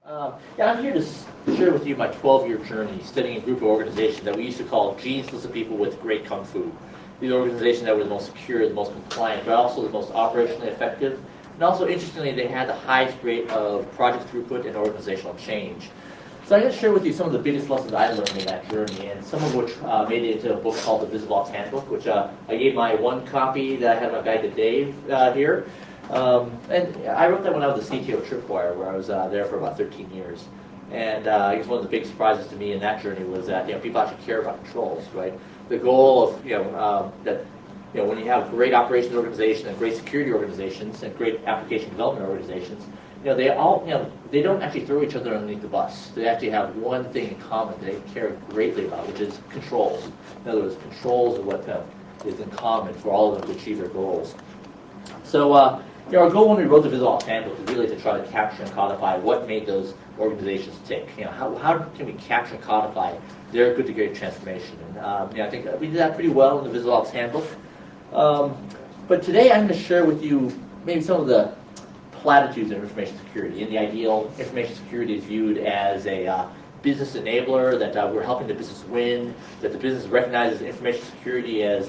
Yeah, I'm here to share with you my 12-year journey studying a group of organizations that we used to call genius of people with great kung fu. These organizations that were the most secure, the most compliant, but also the most operationally effective. And also, interestingly, they had the highest rate of project throughput and organizational change. So I'm going to share with you some of the biggest lessons I learned in that journey, and some of which made it into a book called The devops Handbook, which I gave my one copy that I had in my bag to Dave here. And I wrote that when I was the CTO of Tripwire, where I was there for about 13 years. And I guess one of the big surprises to me in that journey was that people actually care about controls, right? The goal of when you have great operations organizations and great security organizations and great application development organizations, they all they don't actually throw each other underneath the bus. They actually have one thing in common that they care greatly about, which is controls. In other words, controls are what is in common for all of them to achieve their goals. So our goal when we wrote the devops Handbook is really to try to capture and codify what made those organizations tick. How can we capture and codify their good to great transformation? And I think we did that pretty well in the devops Handbook. But today I'm going to share with you maybe some of the platitudes of information security. In the ideal, information security is viewed as a business enabler, that we're helping the business win, that the business recognizes information security as,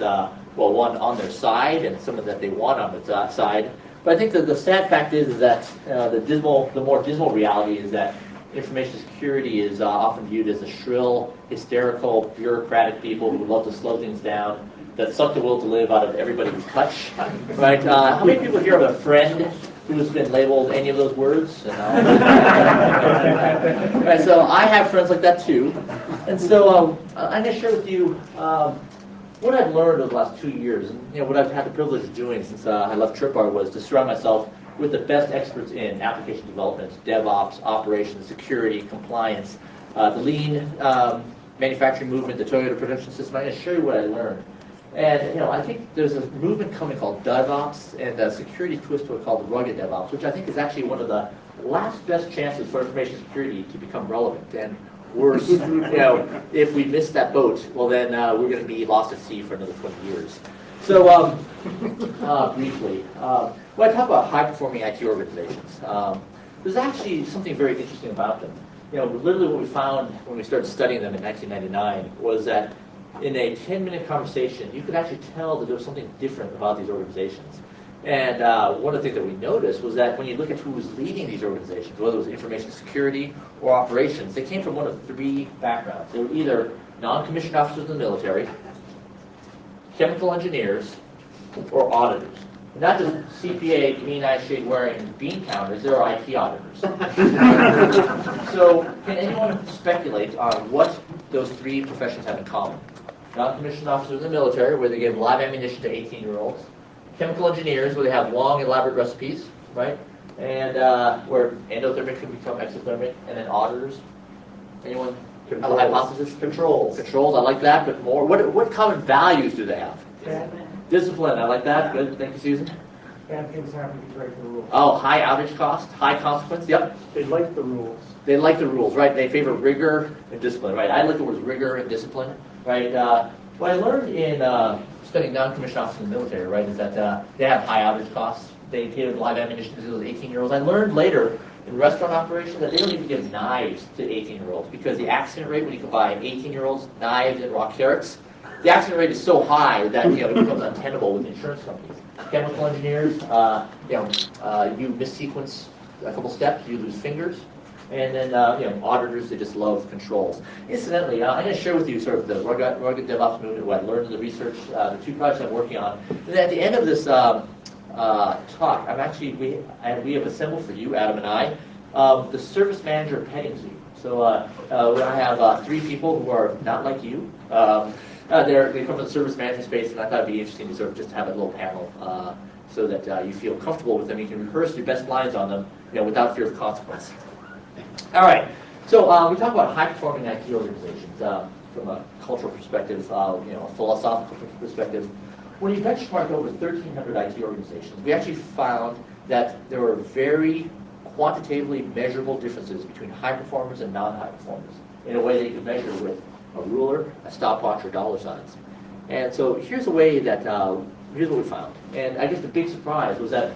one on their side and something that they want on its side. But I think that the sad fact is that the more dismal reality is that information security is often viewed as a shrill, hysterical, bureaucratic people who love to slow things down, that suck the will to live out of everybody who touch. Right? How many people here have a friend who has been labeled any of those words? Right, so I have friends like that too. And so I'm going to share with you what I've learned over the last 2 years. And what I've had the privilege of doing since I left Tripwire was to surround myself with the best experts in application development, DevOps, operations, security, compliance, the lean manufacturing movement, the Toyota production system. I'm going to show you what I learned. And I think there's a movement coming called DevOps and a security twist to it called rugged DevOps, which I think is actually one of the last best chances for information security to become relevant. And worse, if we miss that boat, well then we're going to be lost at sea for another 20 years. So briefly, when I talk about high-performing IT organizations, there's actually something very interesting about them. Literally what we found when we started studying them in 1999 was that in a 10-minute conversation, you could actually tell that there was something different about these organizations. And one of the things that we noticed was that when you look at who was leading these organizations, whether it was information security or operations, they came from one of three backgrounds. They were either non-commissioned officers in the military, chemical engineers, or auditors. Not just CPA, green eye shade wearing bean counters, there are IT auditors. So can anyone speculate on what those three professions have in common? Non-commissioned officers in the military, where they give live ammunition to 18-year-olds. Chemical engineers, where they have long, elaborate recipes, right? And where endothermic can become exothermic. And then auditors. Anyone have a hypothesis? Controls. Controls, I like that, but more. What common values do they have? Discipline, I like that. Good, thank you, Susan. Bad things happen to break the rules. Oh, high outage cost, high consequence, yep. They like the rules. They like the rules, right? They favor rigor and discipline, right? I like the words rigor and discipline, right? What I learned in studying non-commissioned officers in the military, right, is that they have high outage costs. They give live ammunition to those 18-year-olds. I learned later in restaurant operations that they don't even give knives to 18-year-olds because the accident rate when you combine 18-year-olds, knives, and raw carrots, the accident rate is so high that it becomes untenable with insurance companies. Chemical engineers, you missequence a couple steps, you lose fingers. And then, auditors, they just love controls. Incidentally, I'm going to share with you sort of the rugged DevOps movement, what I learned in the research, the two projects I'm working on. And then at the end of this talk, we have assembled for you, Adam and I, the service manager petting zoo. So I have three people who are not like you. They come from the service management space, and I thought it'd be interesting to sort of just have a little panel so that you feel comfortable with them. You can rehearse your best lines on them, without fear of consequence. All right, so we talk about high-performing IT organizations from a cultural perspective, a philosophical perspective. When you benchmark over 1,300 IT organizations, we actually found that there were very quantitatively measurable differences between high performers and non-high performers in a way that you could measure with a ruler, a stopwatch, or dollar signs. And so here's a way that, here's what we found. And I guess the big surprise was that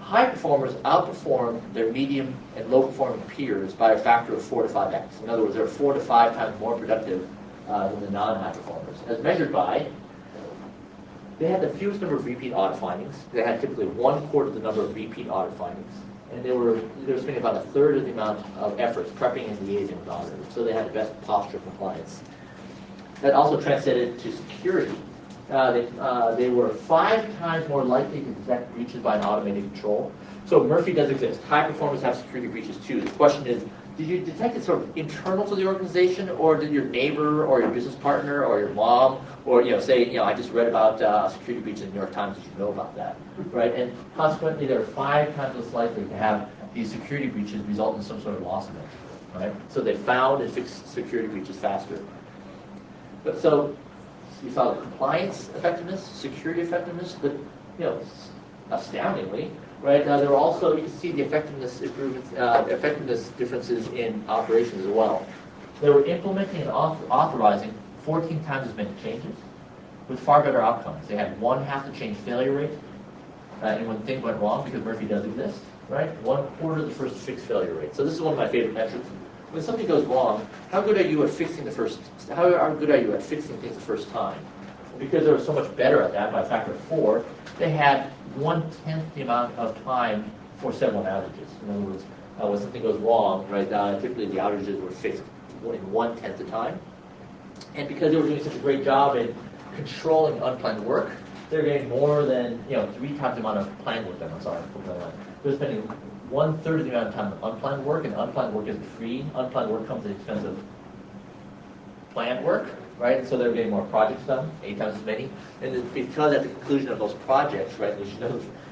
high performers outperform their medium and low performing peers by a factor of 4 to 5x. In other words, they're 4 to 5 times more productive than the non-high performers, as measured by. They had the fewest number of repeat audit findings. They had typically 1/4 the number of repeat audit findings. And they were spending about 1/3 of the amount of efforts prepping and liaising with auditors. So they had the best posture of compliance. That also translated to security. They were 5 times more likely to detect breaches by an automated control. So Murphy does exist. High performers have security breaches too. The question is, did you detect it sort of internal to the organization, or did your neighbor or your business partner or your mom, or say, I just read about a security breach in the New York Times, did you know about that, right? And consequently, they're 5 times less likely to have these security breaches result in some sort of loss event, right? So they found and fixed security breaches faster. But so you saw the compliance effectiveness, security effectiveness, but astoundingly, right? There were also, you can see the effectiveness improvements, effectiveness differences in operations as well. They were implementing and authorizing 14 times as many changes with far better outcomes. They had 1/2 the change failure rate, and when things went wrong, because Murphy does exist, right? 1/4 the first fix failure rate. So this is one of my favorite metrics. When something goes wrong, how good are you at fixing things the first time? Because they were so much better at that by a factor of 4, they had 1/10 the amount of time for several outages. In other words, when something goes wrong, right, typically the outages were fixed in 1/10 the time. And because they were doing such a great job in controlling unplanned work, they're getting more than 3 times the amount of planned work done. They're spending 1/3 of the amount of time on unplanned work, and unplanned work isn't free. Unplanned work comes at the expense of planned work, right? So they're getting more projects done, 8 times as many. And it's because at the conclusion of those projects, right,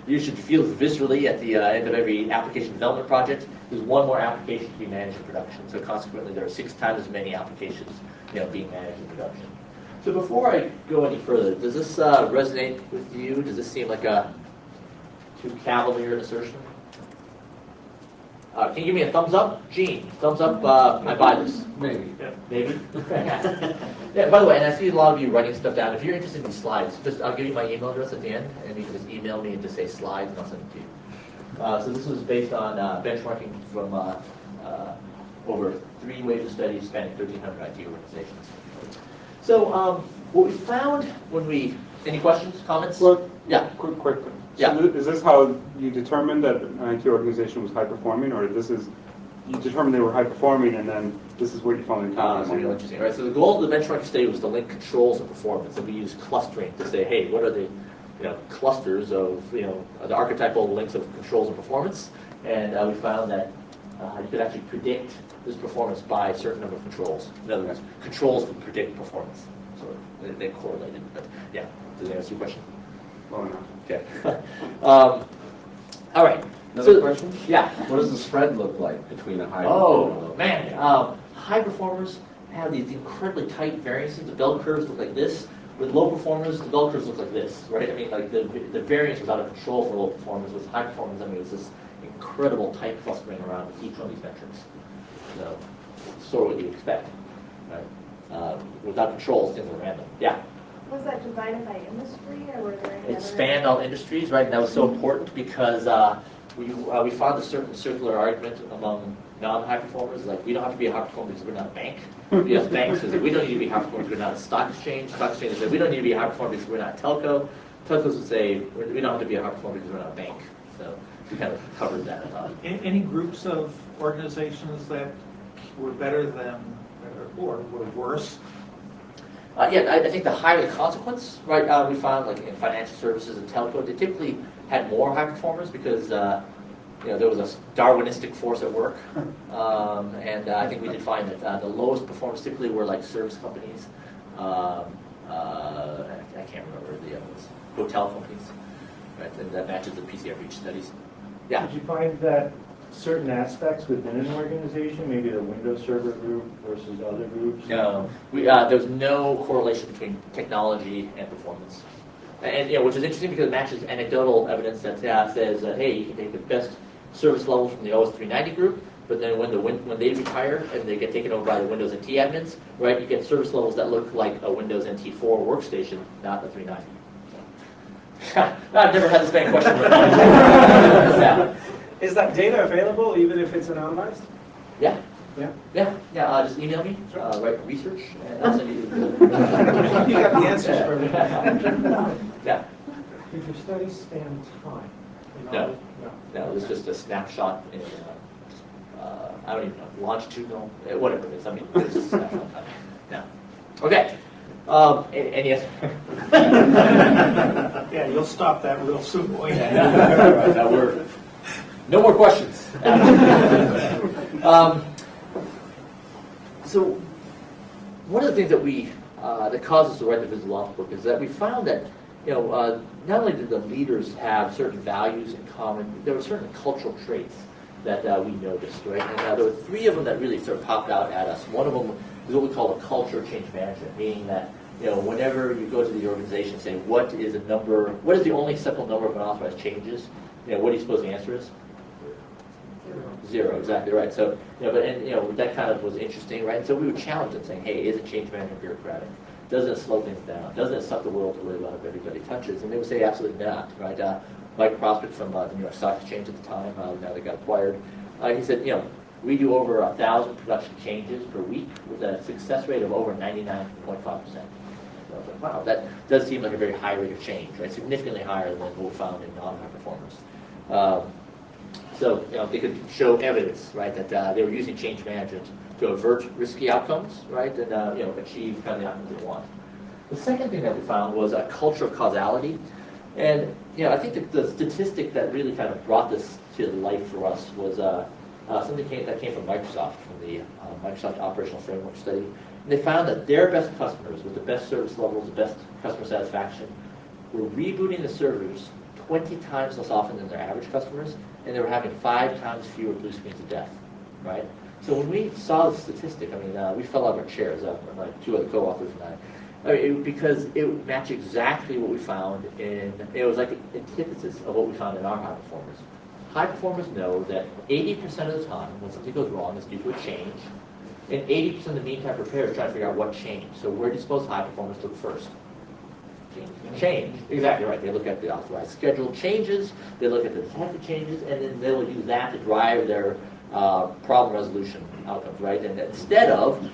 you should feel viscerally at the end of every application development project, there's one more application to be managed in production. So consequently, there are 6 times as many applications being managed in production. So before I go any further, does this resonate with you? Does this seem like a too cavalier an assertion? Can you give me a thumbs up? Gene, thumbs up, I buy this. Maybe. Yeah. Maybe? Yeah, by the way, and I see a lot of you writing stuff down. If you're interested in these slides, I'll give you my email address at the end, and you can just email me and just say slides, and I'll send it to you. So this was based on benchmarking from over 3 waves of studies spanning 1,300 IT organizations. So what we found when any questions, comments? Well, yeah. Quick. Yeah. So is this how you determined that an IT organization was high performing, or you determined they were high performing and then this is what you found in That's really interesting. Right. So the goal of the benchmarking study was to link controls and performance, and we used clustering to say, hey, what are the clusters of the archetypal links of controls and performance? And we found that you could actually predict this performance by a certain number of controls. In other words, controls could predict performance. So they correlated. But yeah, does that answer your question? Well enough. Okay. All right. Another question? Yeah. What does the spread look like between a high Oh, man. High performers have these incredibly tight variances. The bell curves look like this. With low performers, the bell curves look like this, right? I mean, like the variance was out of control for low performers. With high performers, I mean, it's this incredible tight clustering around each one of these metrics. So, sort of what you expect, right? Without controls, things are random. Yeah. Was that divided by industry, or were there any It other? spanned all industries, right? And that was so important because we found a certain circular argument among non-high performers, like we don't have to be a high performer because we're not a bank. Yes, banks say we don't need to be high performers because we're not a stock exchange. Stock exchanges say we don't need to be a high performer because we're not a telco. Telcos would say we don't have to be a high performer because we're not a bank. So we kind of covered that. Any groups of organizations that were better than, or were worse? Yeah, I think the higher the consequence, right? We found like in financial services and telco, they typically had more high performers because there was a Darwinistic force at work, and I think we did find that the lowest performers typically were like service companies. I can't remember the others. Hotel companies, right? And that matches the PCR breach studies. Yeah. Did you find that certain aspects within an organization, maybe the Windows Server group versus other groups? No, there's no correlation between technology and performance, and which is interesting because it matches anecdotal evidence that says that hey, you can take the best service levels from the OS 390 group, but then when they retire and they get taken over by the Windows NT admins, right, you get service levels that look like a Windows NT 4 workstation, not a 390. I've never had this many questions. Is that data available even if it's anonymized? Yeah. Yeah. Yeah, just email me, write research, and I'll send you the. You got the answers for me. Yeah, Did your study span time? No. no, it was just a snapshot in, I don't even know, longitudinal, whatever it is, I mean, it's just a snapshot. Yeah. Okay. Any other? Yeah, you'll stop that real soon, won't you? Right, now no more questions. So, one of the things that that caused us to write the Visible Ops book is that we found that, not only did the leaders have certain values in common, there were certain cultural traits that we noticed, right? And there were 3 of them that really sort of popped out at us. One of them is what we call a culture of change management, meaning that, whenever you go to the organization and say, what is the only acceptable number of unauthorized changes, what do you suppose the answer is? 0, exactly right. So, that kind of was interesting, right? And so we would challenge it, saying, hey, is it change management bureaucratic? Doesn't it slow things down? Doesn't it suck the world to live out of everybody touches? And they would say, absolutely not, right? Mike Prospect from the New York Stock Exchange at the time, now they got acquired, he said, we do over 1,000 production changes per week with a success rate of over 99.5%. So I was like, wow, that does seem like a very high rate of change, right? Significantly higher than what we found in non-high performers. So, they could show evidence, right, that they were using change management to avert risky outcomes, right, and achieve kind of the outcomes they want. The second thing that we found was a culture of causality, and I think the statistic that really kind of brought this to life for us was something that came from Microsoft, from the Microsoft Operational Framework Study. And they found that their best customers with the best service levels, the best customer satisfaction, were rebooting the servers 20 times less often than their average customers, and they were having 5 times fewer blue screens of death, right? So when we saw the statistic, we fell out of our chairs, my 2 other co-authors and I, because it would match exactly what we found it was like an antithesis of what we found in our high performers. High performers know that 80% of the time when something goes wrong is due to a change, and 80% of the meantime preparers trying to figure out what changed. So where do you suppose high performers look first? Change. Exactly right. They look at the authorized scheduled changes, they look at the detected changes, and then they will use that to drive their problem resolution outcomes, right? And instead of,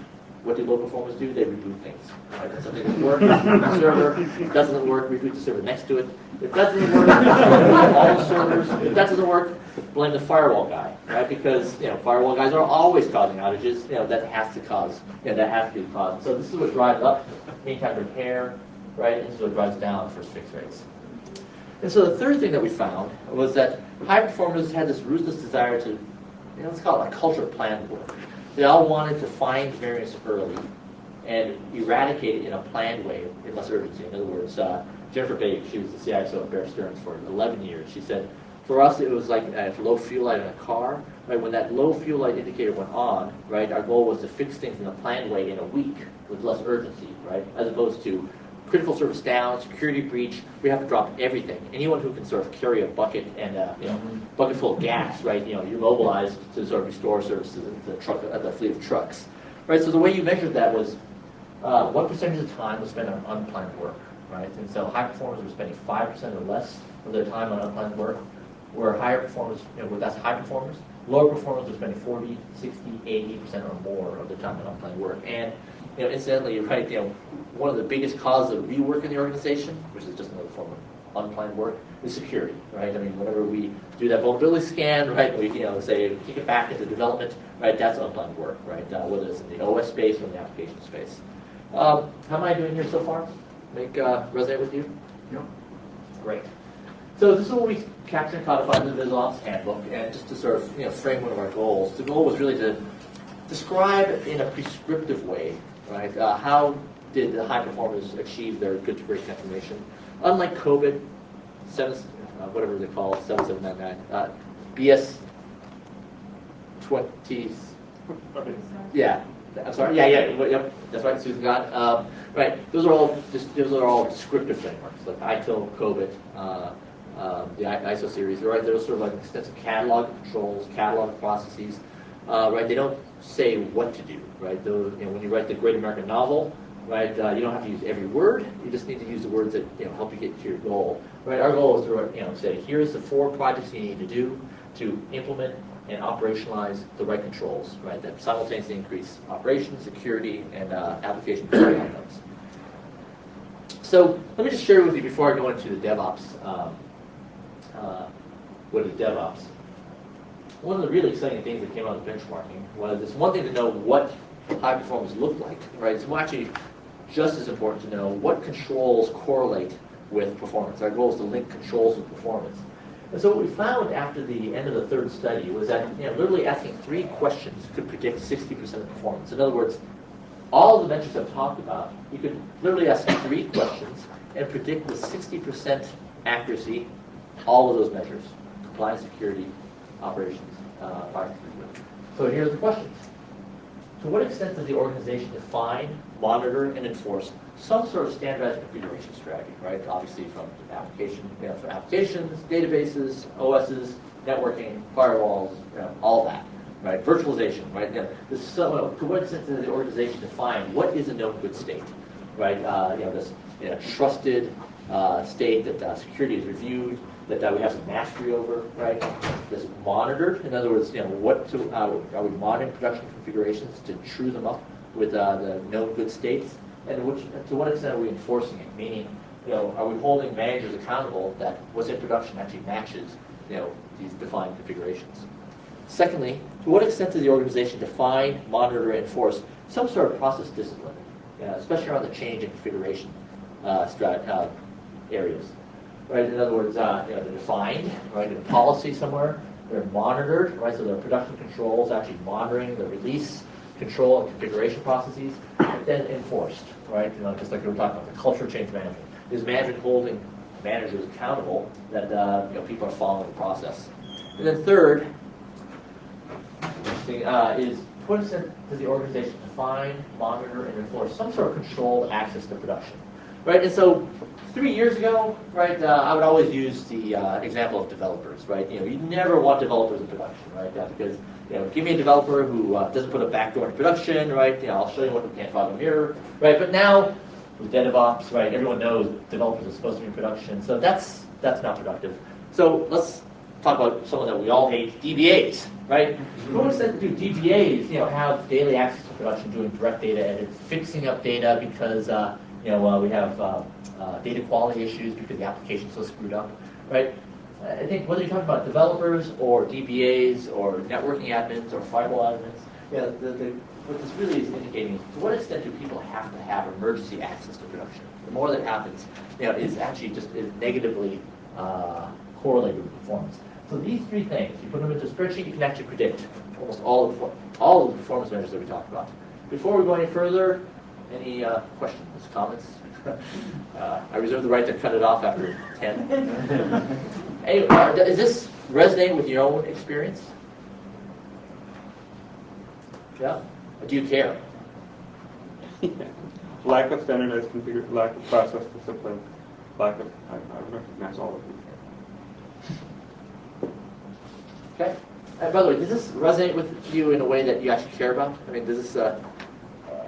what do low performers do? They reboot things. Right? If something doesn't work, reboot the server. Doesn't work, reboot the server next to it. If that doesn't work, reboot all the servers. If that doesn't work, blame the firewall guy, right? Because firewall guys are always causing outages. That has to cause. That has to be caused. So this is what drives up meantime repair, right? And this is what drives down first fix rates. And so the third thing that we found was that high performers had this ruthless desire to, let's call it a culture of planned work. They all wanted to find variance early and eradicate it in a planned way in less urgency. In other words, Jennifer Babe, she was the CISO at Bear Stearns for 11 years. She said, for us, it was like a low fuel light in a car. Right? When that low fuel light indicator went on, right, our goal was to fix things in a planned way in a week with less urgency, right, as opposed to critical service down, security breach, we have to drop everything. Anyone who can sort of carry a bucket and bucket full of gas, right? You're mobilized to sort of restore services to the fleet of trucks, right? So the way you measured that was what percentage of the time was spent on unplanned work, right? And so high performers were spending 5% or less of their time on unplanned work, where higher performers, that's high performers. Lower performers were spending 40, 60, 80% or more of their time on unplanned work. And incidentally, you're right, one of the biggest causes of rework in the organization, which is just another form of unplanned work, is security, right? Whenever we do that vulnerability scan, right, we, say, kick it back into development, right, that's unplanned work, right? Whether it's in the OS space or in the application space. How am I doing here so far? Resonate with you? Yep. Great. So this is what we captured and codified in the Visible Ops handbook, and just to sort of, frame one of our goals. The goal was really to describe in a prescriptive way, right? How did the high performers achieve their good to great transformation? Unlike COVID, whatever they call it, 7799, BS 20. Yeah, I'm sorry. Yep. That's right, Susan got. Right. Those are all descriptive frameworks, like ITIL, COVID, the ISO series. Right. They're sort of like an extensive catalog of controls, catalog of processes. Right. They don't say what to do. Right. Those, when you write the Great American Novel, right, you don't have to use every word. You just need to use the words that help you get to your goal. Right. Our goal is to say, here's the 4 projects you need to do to implement and operationalize the right controls, right, that simultaneously increase operations, security, and application security outcomes. So let me just share with you before I go into the DevOps, what is DevOps. One of the really exciting things that came out of benchmarking was it's one thing to know what high performance looked like, right? It's actually just as important to know what controls correlate with performance. Our goal is to link controls with performance. And so what we found after the end of the third study was that literally asking 3 questions could predict 60% of performance. In other words, all the metrics I've talked about, you could literally ask 3 questions and predict with 60% accuracy all of those measures: compliance, security, operations, product security. So here are the questions. To what extent does the organization define, monitor, and enforce some sort of standardized configuration strategy, right? Obviously from application, for applications, databases, OSs, networking, firewalls, all that, right? Virtualization, right? This is to what extent does the organization define what is a known good state, right? This trusted state that security is reviewed, that we have some mastery over, right? This monitored, in other words, are we monitoring production configurations to true them up with the known good states? And to what extent are we enforcing it? Meaning, are we holding managers accountable that what's in production actually matches, these defined configurations? Secondly, to what extent does the organization define, monitor, and enforce some sort of process discipline, especially around the change in configuration areas? Right, in other words, they're defined, right, in a policy somewhere. They're monitored, right, so their production controls actually monitoring the release, control, and configuration processes, and then enforced, right? Just like we were talking about, the culture change management. Is management holding managers accountable that people are following the process? And then third, is to what extent does the organization define, monitor, and enforce some sort of controlled access to production? Right, and so 3 years ago, right, I would always use the example of developers, right? You never want developers in production, right? Because give me a developer who doesn't put a backdoor in production, right? I'll show you what we can't file in the mirror, right? But now with DevOps, right, everyone knows developers are supposed to be in production, so that's not productive. So let's talk about someone that we all hate, DBAs, right? To what extent do DBAs, have daily access to production, doing direct data edits, fixing up data because we have data quality issues because the application's so screwed up, right? I think whether you're talking about developers or DBAs or networking admins or firewall admins, what this really is indicating is to what extent do people have to have emergency access to production? The more that happens, is actually just negatively correlated with performance. So these 3 things, you put them into a spreadsheet, you can actually predict almost all of the performance measures that we talked about. Before we go any further, any questions, comments? I reserve the right to cut it off after 10. Hey, does this resonate with your own experience? Yeah? Or do you care? Lack of standardized configuration, lack of process discipline, lack of, I recognize all of these. Okay. By the way, does this resonate with you in a way that you actually care about? I mean, does this,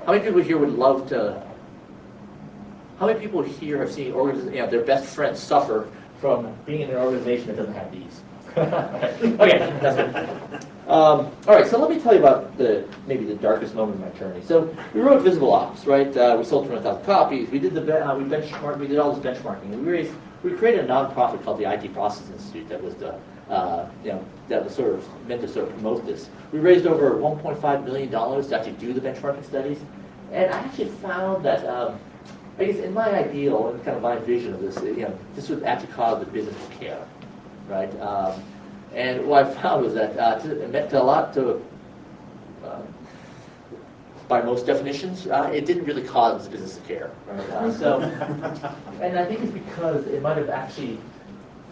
how many people here would love to, how many people here have seen their best friends suffer from being in an organization that doesn't have these? Okay, that's good. All right, so let me tell you about maybe the darkest moment of my journey. So we wrote Visible Ops, right? We sold 200,000 copies. We did we did all this benchmarking. We created a nonprofit called the IT Process Institute that was that was sort of meant to sort of promote this. We raised over $1.5 million to actually do the benchmarking studies, and I actually found that. I guess in my ideal and kind of my vision of this, this would actually cause the business to care, right? And what I found was that it meant a lot to, by most definitions, it didn't really cause the business to care, right? And I think it's because it might have actually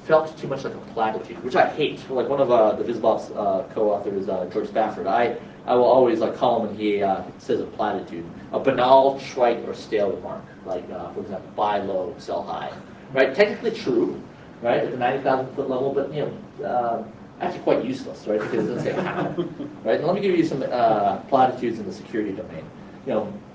felt too much like a platitude, which I hate. Like one of the Visible Ops co-authors, George Spafford, I will always call him when he says a platitude, a banal, trite, or stale remark. Like, for example, buy low, sell high. Right? Technically true, right, at the 90,000 foot level, but actually quite useless, right? Because it doesn't say how. Right? And let me give you some platitudes in the security domain.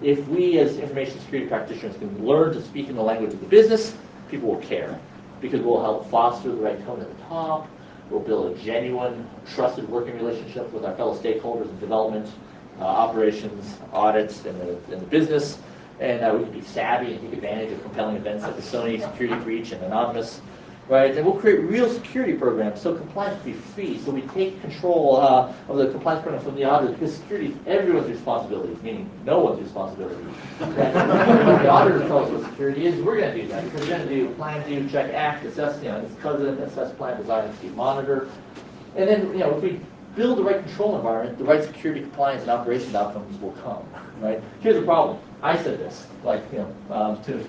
If we as information security practitioners can learn to speak in the language of the business, people will care. Because we'll help foster the right tone at the top, We'll build a genuine, trusted working relationship with our fellow stakeholders in development, operations, audits, and the business. And we can be savvy and take advantage of compelling events like the Sony security breach and Anonymous, right? And we'll create real security programs so compliance will be free. So we take control of the compliance program from the auditors, because security is everyone's responsibility, meaning no one's responsibility. When the auditors tell us what security is, we're going to do that, because we're going to do plan, do, check, act, assess, assess, plan, design, and monitor. And then, if we build the right control environment, the right security, compliance, and operations outcomes will come, right? Here's the problem. I said this, to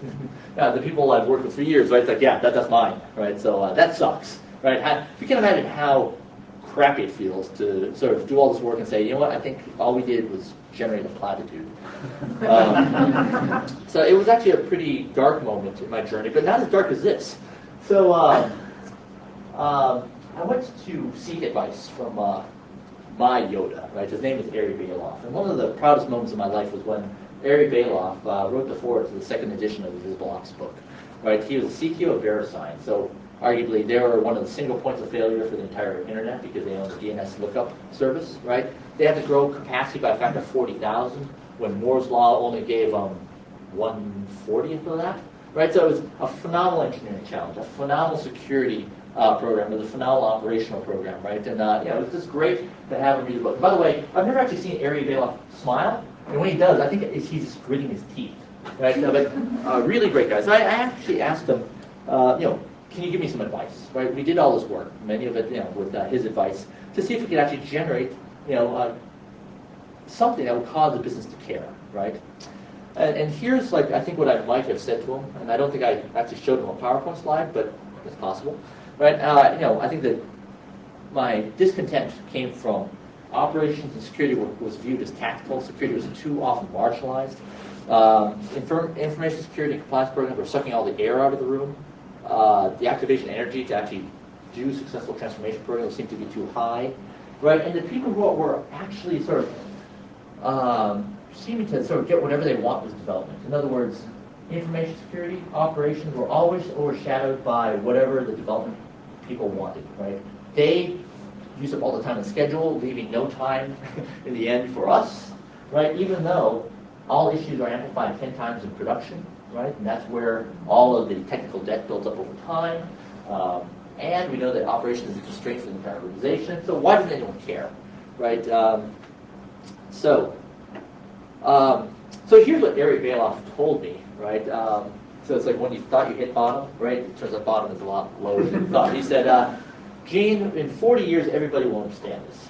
the people I've worked with for years, right? It's like, yeah, that's mine, right? So that sucks, right? You can imagine how crappy it feels to sort of do all this work and say, you know what, I think all we did was generate a platitude. So it was actually a pretty dark moment in my journey, but not as dark as this. So I went to seek advice from my Yoda, right? His name is Ari Bailoff. And one of the proudest moments of my life was when Ari Bailoff wrote the foreword to the second edition of the Visible Ops book, right? He was the CTO of VeriSign, so arguably they were one of the single points of failure for the entire internet because they own the DNS lookup service, right? They had to grow capacity by a factor of 40,000 when Moore's Law only gave 1/40th of that, right? So it was a phenomenal engineering challenge, a phenomenal security program, it was a phenomenal operational program, right? And it was just great to have him read the book. By the way, I've never actually seen Ari Bailoff smile, and when he does, I think he's just gritting his teeth, right? But really great guy. So I actually asked him, can you give me some advice, right? We did all this work, many of it, with his advice, to see if we could actually generate, something that would cause the business to care, right? And here's, I think what I might have said to him, and I don't think I actually showed him a PowerPoint slide, but it's possible, right? I think that my discontent came from operations and security was viewed as tactical. Security was too often marginalized. Information security and compliance programs were sucking all the air out of the room. The activation energy to actually do successful transformation programs seemed to be too high, right? And the people who were actually sort of seeming to sort of get whatever they want with development. In other words, information security operations were always overshadowed by whatever the development people wanted, right? They used up all the time in the schedule, leaving no time in the end for us, right? Even though all issues are amplified 10 times in production, right? And that's where all of the technical debt builds up over time. And we know that operations is a constraint for the entire organization. So why does anyone care, right? So here's what Ari Bailoff told me, right? So it's like when you thought you hit bottom, right? It turns out bottom is a lot lower than you thought. He said, Gene, in 40 years, everybody will understand this.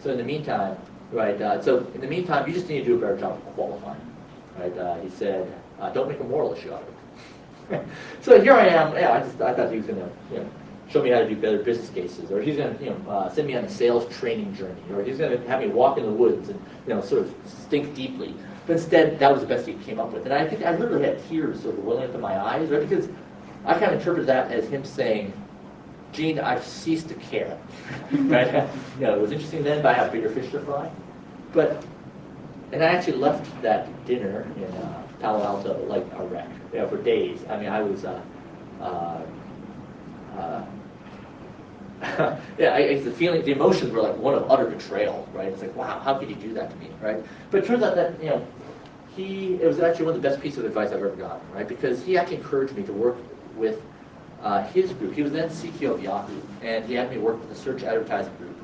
So in the meantime, right? In the meantime, you just need to do a better job of qualifying, right? He said, don't make a moral issue out of it. So here I am. Yeah, I thought he was going to, show me how to do better business cases, or he's going to, send me on a sales training journey, or he's going to have me walk in the woods and, sort of think deeply. But instead, that was the best he came up with. And I think I literally had tears sort of welling up in my eyes, right? Because I kind of interpreted that as him saying, Gene, I've ceased to care. Right? It was interesting then, but I have bigger fish to fry. And I actually left that dinner in Palo Alto like a wreck, for days. I mean, I was, the feeling, the emotions were like one of utter betrayal, right? It's like, wow, how could you do that to me, right? But it turns out that, it was actually one of the best pieces of advice I've ever gotten, right? Because he actually encouraged me to work with his group. He was then CTO of Yahoo, and he had me work with the search advertising group,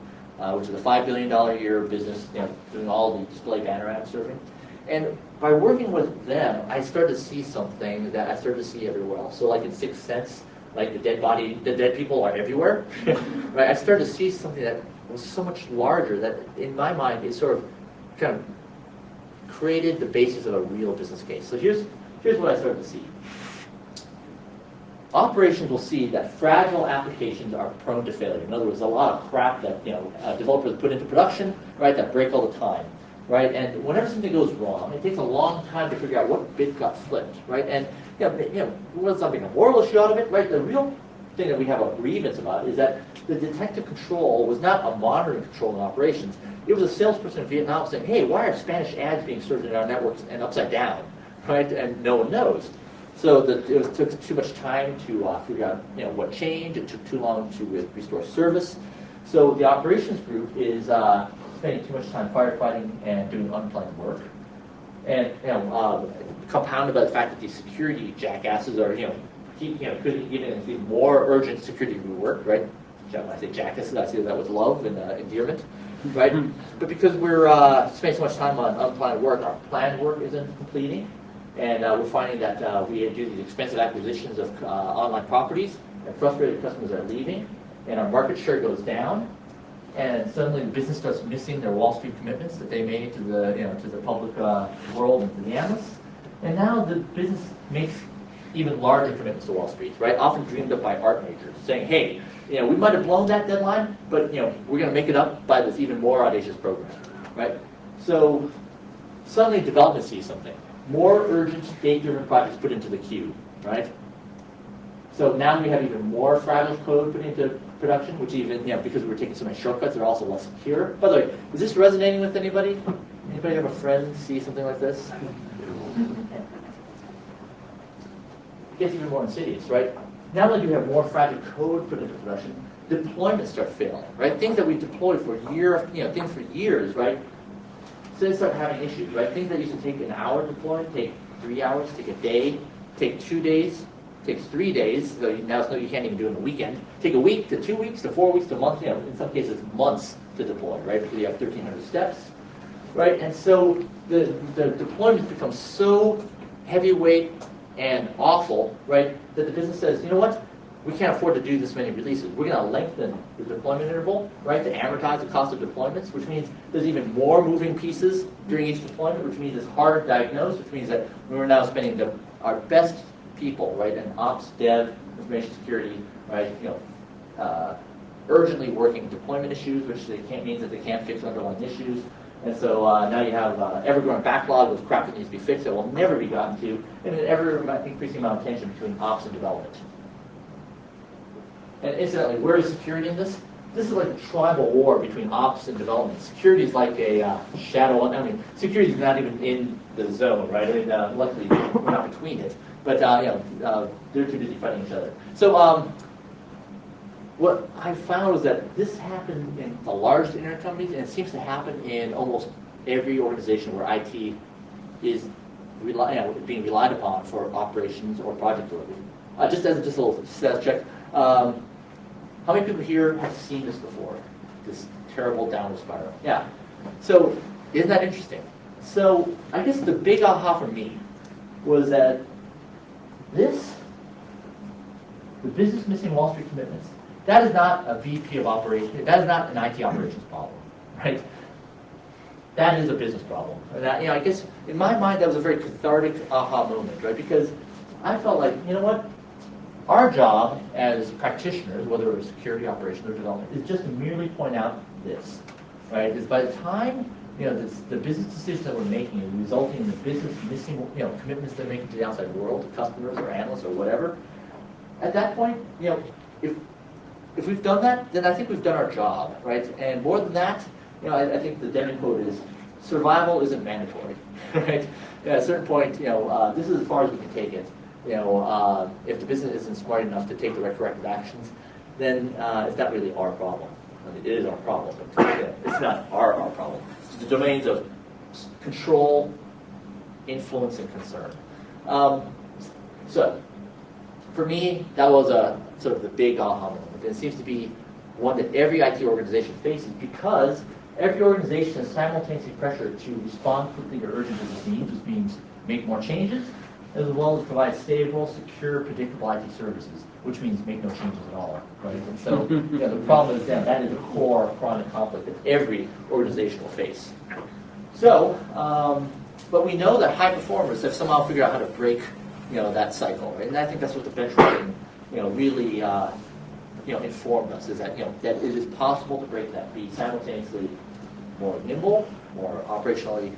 which is a $5 billion a year business, doing all the display banner ad serving. And by working with them, I started to see something that I started to see everywhere else. So like in Sixth Sense, like the dead people are everywhere, right? I started to see something that was so much larger that in my mind, it sort of kind of created the basis of a real business case. So here's what I started to see. Operations will see that fragile applications are prone to failure. In other words, a lot of crap that developers put into production, right, that break all the time, right? And whenever something goes wrong, it takes a long time to figure out what bit got flipped, right? And what's something a moral issue out of it, right? The real thing that we have a grievance about is that the detective control was not a monitoring control in operations. It was a salesperson in Vietnam saying, hey, why are Spanish ads being served in our networks and upside down, right? And no one knows. So that it took too much time to figure out what changed. It took too long to restore service. So the operations group is spending too much time firefighting and doing unplanned work. And compounded by the fact that these security jackasses are could get in more urgent security work, right? When I say jackasses, I say that with love and endearment, right? But because we're spending so much time on unplanned work, our planned work isn't completing. And we're finding that we do these expensive acquisitions of online properties, and frustrated customers are leaving, and our market share goes down, and suddenly the business starts missing their Wall Street commitments that they made to the to the public world and to the analysts, and now the business makes even larger commitments to Wall Street, right? Often dreamed up by art majors, saying, "Hey, we might have blown that deadline, but we're going to make it up by this even more audacious program," right? So suddenly development sees something. More urgent, date-driven projects put into the queue, right? So now we have even more fragile code put into production, which even, because we're taking so many shortcuts, they're also less secure. By the way, is this resonating with anybody? Anybody have a friend see something like this? It gets even more insidious, right? Not only do we have more fragile code put into production, deployments start failing, right? Things that we deployed for things for years, right? So they start having issues, right? Things that used to take an hour to deploy take 3 hours, take a day, take 2 days, takes 3 days. So now you can't even do it in a weekend. Take a week to 2 weeks to 4 weeks to a month. In some cases, months to deploy, right? Because you have 1,300 steps, right? And so the deployments become so heavyweight and awful, right? That the business says, you know what? We can't afford to do this many releases. We're going to lengthen the deployment interval, right, to amortize the cost of deployments, which means there's even more moving pieces during each deployment, which means it's harder to diagnose, which means that we're now spending our best people, right, in ops, dev, information security, right, urgently working deployment issues, which means that they can't fix underlying issues. And so now you have ever-growing backlog of crap that needs to be fixed that will never be gotten to, and an ever-increasing amount of tension between ops and development. And incidentally, where is security in this? This is like a tribal war between ops and development. Security is like a shadow. I mean, security is not even in the zone, right? I mean, luckily we're not between it. But they're too busy fighting each other. So what I found was that this happened in the largest internet companies, and it seems to happen in almost every organization where IT is being relied upon for operations or project delivery. Just a little status check. How many people here have seen this before? This terrible downward spiral. Yeah. So isn't that interesting? So I guess the big aha for me was that the business missing Wall Street commitments, that is not a VP of operations. That is not an IT operations problem, right? That is a business problem. And that, I guess in my mind that was a very cathartic aha moment, right? Because I felt like, you know what? Our job as practitioners, whether it's security, operations, or development, is just to merely point out this, right? Is by the time the business decisions that we're making are resulting in the business missing commitments they're making to the outside world, to customers or analysts or whatever. At that point, if we've done that, then I think we've done our job, right? And more than that, I think the Deming quote is, survival isn't mandatory, right? At a certain point, this is as far as we can take it. If the business isn't smart enough to take the right corrective actions, then it's not really our problem. I mean, it is our problem, but it's not our problem. It's the domains of control, influence, and concern. So, for me, that was a sort of the big aha moment. And it seems to be one that every IT organization faces because every organization is simultaneously pressured to respond quickly to urgent business needs, which means make more changes, as well as provide stable, secure, predictable IT services, which means make no changes at all, right? And so the problem is that is a core chronic conflict that every organization will face. So, but we know that high performers have somehow figured out how to break, that cycle, right? And I think that's what the benchmarking, really, informed us is that, that it is possible to break that, be simultaneously more nimble, more operationally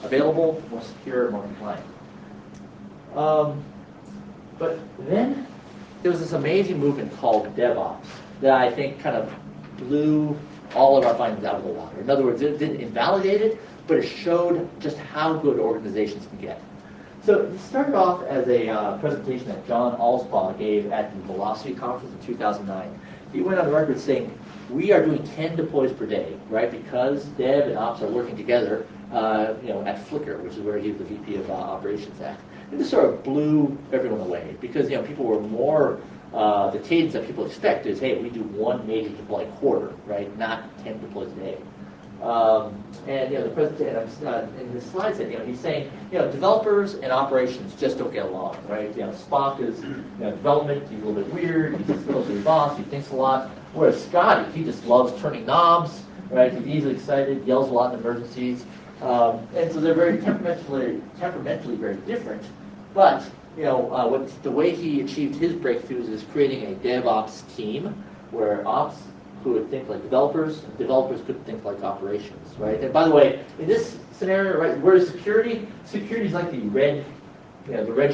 available, more secure, more compliant. But then there was this amazing movement called DevOps that I think kind of blew all of our findings out of the water. In other words, it didn't invalidate it, but it showed just how good organizations can get. So it started off as a presentation that John Allspaw gave at the Velocity Conference in 2009. He went on the record saying, we are doing 10 deploys per day, right? Because Dev and Ops are working together, at Flickr, which is where he was the VP of Operations at. And this sort of blew everyone away because, people were more, the cadence that people expect is, hey, we do one major deploy a quarter, right? Not 10 deploys a day. The president in his slide said, he's saying, developers and operations just don't get along, right? Spock is, development, he's a little bit weird, he's a little boss, he thinks a lot. Whereas Scotty, he just loves turning knobs, right? He's easily excited, yells a lot in emergencies. And so they're very temperamentally very different. But, the way he achieved his breakthroughs is creating a DevOps team where ops who would think like developers, and developers could think like operations, right? And by the way, in this scenario, right, where is security? Security is like the red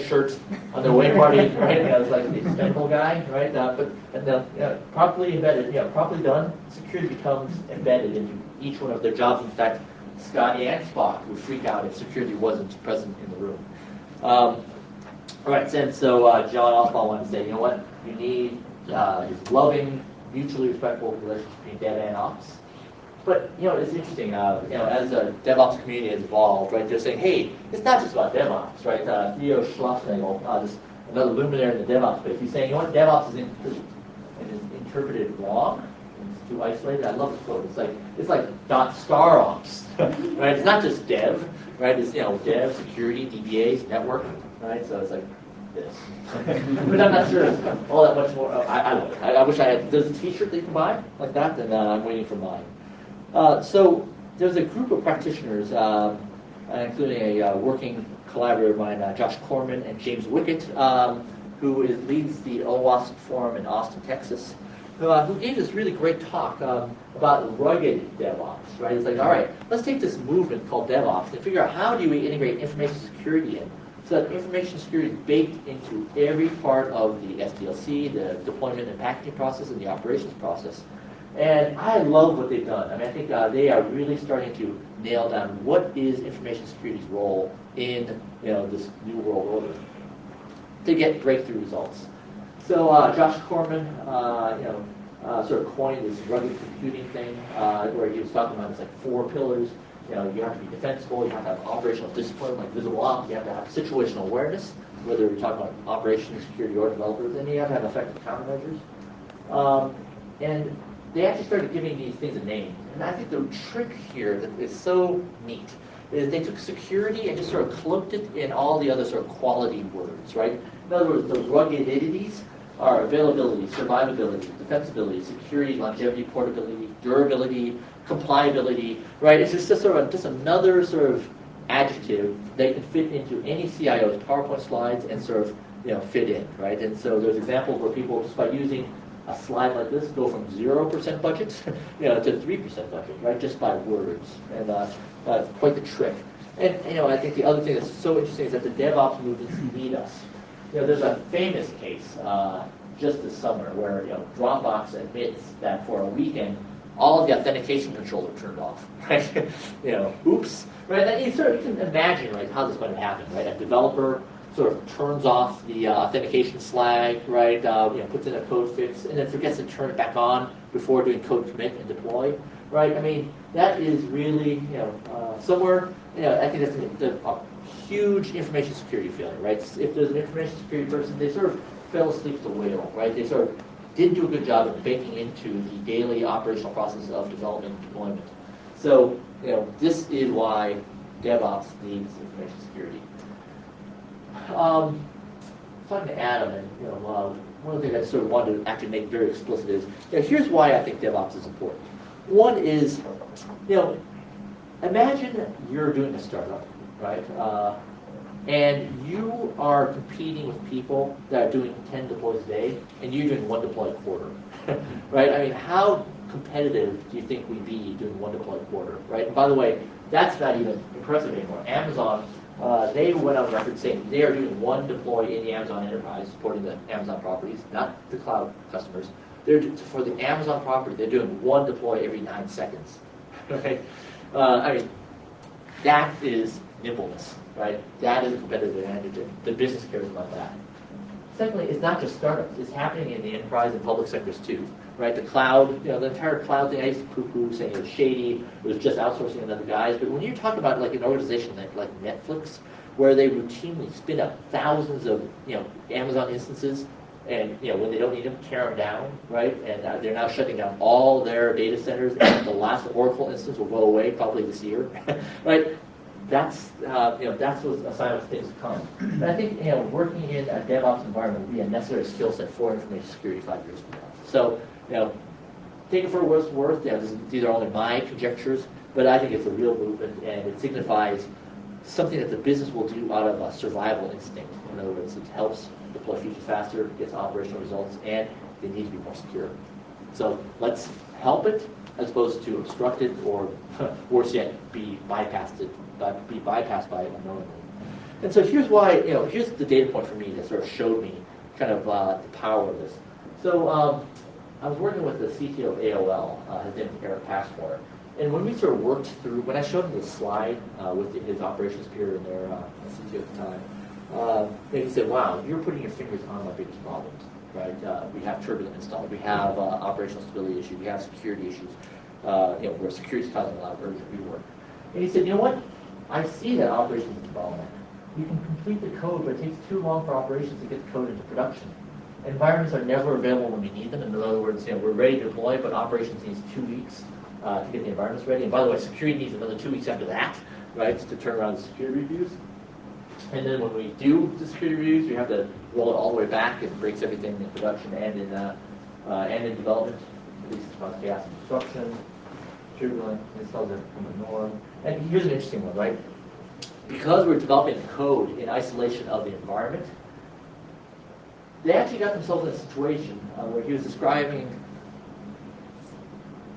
shirt on the away party, right? It's like the expendable guy, right? Properly embedded, properly done, security becomes embedded into each one of their jobs. In fact, Scotty and Spock would freak out if security wasn't present in the room. All right, and so John Allspaw wanted to say, what? You need this loving, mutually respectful relationship between Dev and Ops. But, it's interesting, as the DevOps community has evolved, right, they're saying, hey, it's not just about DevOps, right? Theo Schlossnagel, just another luminary in the DevOps space, he's saying, DevOps is incomplete and is interpreted wrong, and it's too isolated. I love this quote. It's like .star ops, right? It's not just Dev, right? It's, Dev, security, DBAs, network, right? So it's like this. But I'm not sure all that much more. I love it. I wish I had, there's a t-shirt that you can buy like that, and I'm waiting for mine. So there's a group of practitioners, including a working collaborator of mine, Josh Corman and James Wickett, who leads the OWASP forum in Austin, Texas, who gave this really great talk about rugged DevOps, right? It's like, all right, let's take this movement called DevOps and figure out how do we integrate information security in so that information security is baked into every part of the SDLC, the deployment and packaging process, and the operations process. And I love what they've done. I think they are really starting to nail down what is information security's role in this new world order to get breakthrough results. So Josh Corman, sort of coined this rugged computing thing, where he was talking about it's like 4 pillars. You have to be defensible. You have to have operational discipline, like visible ops. You have to have situational awareness, whether you're talking about operations, security, or developers, and you have to have effective countermeasures. And they actually started giving these things a name. And I think the trick here that is so neat is they took security and just sort of cloaked it in all the other sort of quality words, right? In other words, the ruggedities are availability, survivability, defensibility, security, longevity, portability, durability, compliability, right? It's just just another sort of adjective that can fit into any CIO's PowerPoint slides and sort of fit in, right? And so there's examples where people, just by using a slide like this, go from 0% budget to 3% budget, right? Just by words, and that's quite the trick. And I think the other thing that's so interesting is that the DevOps movements need us. There's a famous case just this summer where Dropbox admits that for a weekend all of the authentication controls are turned off, right? Oops, right? And you can imagine, right, how this might have happened, right? A developer sort of turns off the authentication flag, right? Puts in a code fix, and then forgets to turn it back on before doing code commit and deploy, right? I mean, that is really, somewhere, I think that's a huge information security failure, right? If there's an information security person, they sort of fell asleep at the wheel, right? They sort of didn't do a good job of baking into the daily operational process of development and deployment. So, this is why DevOps needs information security. Talking to Adam, and one of the things I sort of wanted to actually make very explicit is, here's why I think DevOps is important. One is, imagine you're doing a startup, right? And you are competing with people that are doing 10 deploys a day, and you're doing 1 deploy a quarter, right? I mean, how competitive do you think we'd be doing 1 deploy a quarter, right? And by the way, that's not even impressive anymore. Amazon, they went on record saying they are doing 1 deploy in the Amazon enterprise, supporting the Amazon properties, not the cloud customers. For the Amazon property, they're doing 1 deploy every 9 seconds, right? I mean, that is nimbleness, right? That is a competitive advantage, and the business cares about that. Secondly, it's not just startups. It's happening in the enterprise and public sectors too, right? The cloud, the entire cloud thing, I used to poo-poo saying it was shady, it was just outsourcing another guys. But when you talk about like an organization like Netflix, where they routinely spin up thousands of, Amazon instances, and, when they don't need them, tear them down, right? And they're now shutting down all their data centers, and the last Oracle instance will go away probably this year, right? That's what's a sign of things to come. And I think, working in a DevOps environment will be a necessary skill set for information security 5 years from now. So, take it for what it's worth. These are only my conjectures, but I think it's a real movement, and it signifies something that the business will do out of a survival instinct. In other words, it helps deploy features faster, gets operational results, and they need to be more secure. So let's help it as opposed to obstruct it, or worse yet, be bypassed by it unknowingly. And so here's why, here's the data point for me that sort of showed me kind of the power of this. So I was working with the CTO of AOL, his name is Eric Passmore. And when we sort of worked through, when I showed him the slide with his operations peer and their CTO at the time, and he said, wow, you're putting your fingers on my biggest problems, right? We have turbulent install, we have operational stability issues, we have security issues, where security is causing a lot of urgent rework. And he said, you know what? I see that operations is a bottleneck. You can complete the code, but it takes too long for operations to get the code into production. Environments are never available when we need them. In other words, we're ready to deploy, but operations needs 2 weeks to get the environments ready. And by the way, security needs another 2 weeks after that, right, to turn around the security reviews. And then when we do the security reviews, we have to roll it all the way back. It breaks everything in production and in development. At least it's called chaos and disruption. Turbulent installs have become a norm. And here's an interesting one, right? Because we're developing the code in isolation of the environment, they actually got themselves in a situation where he was describing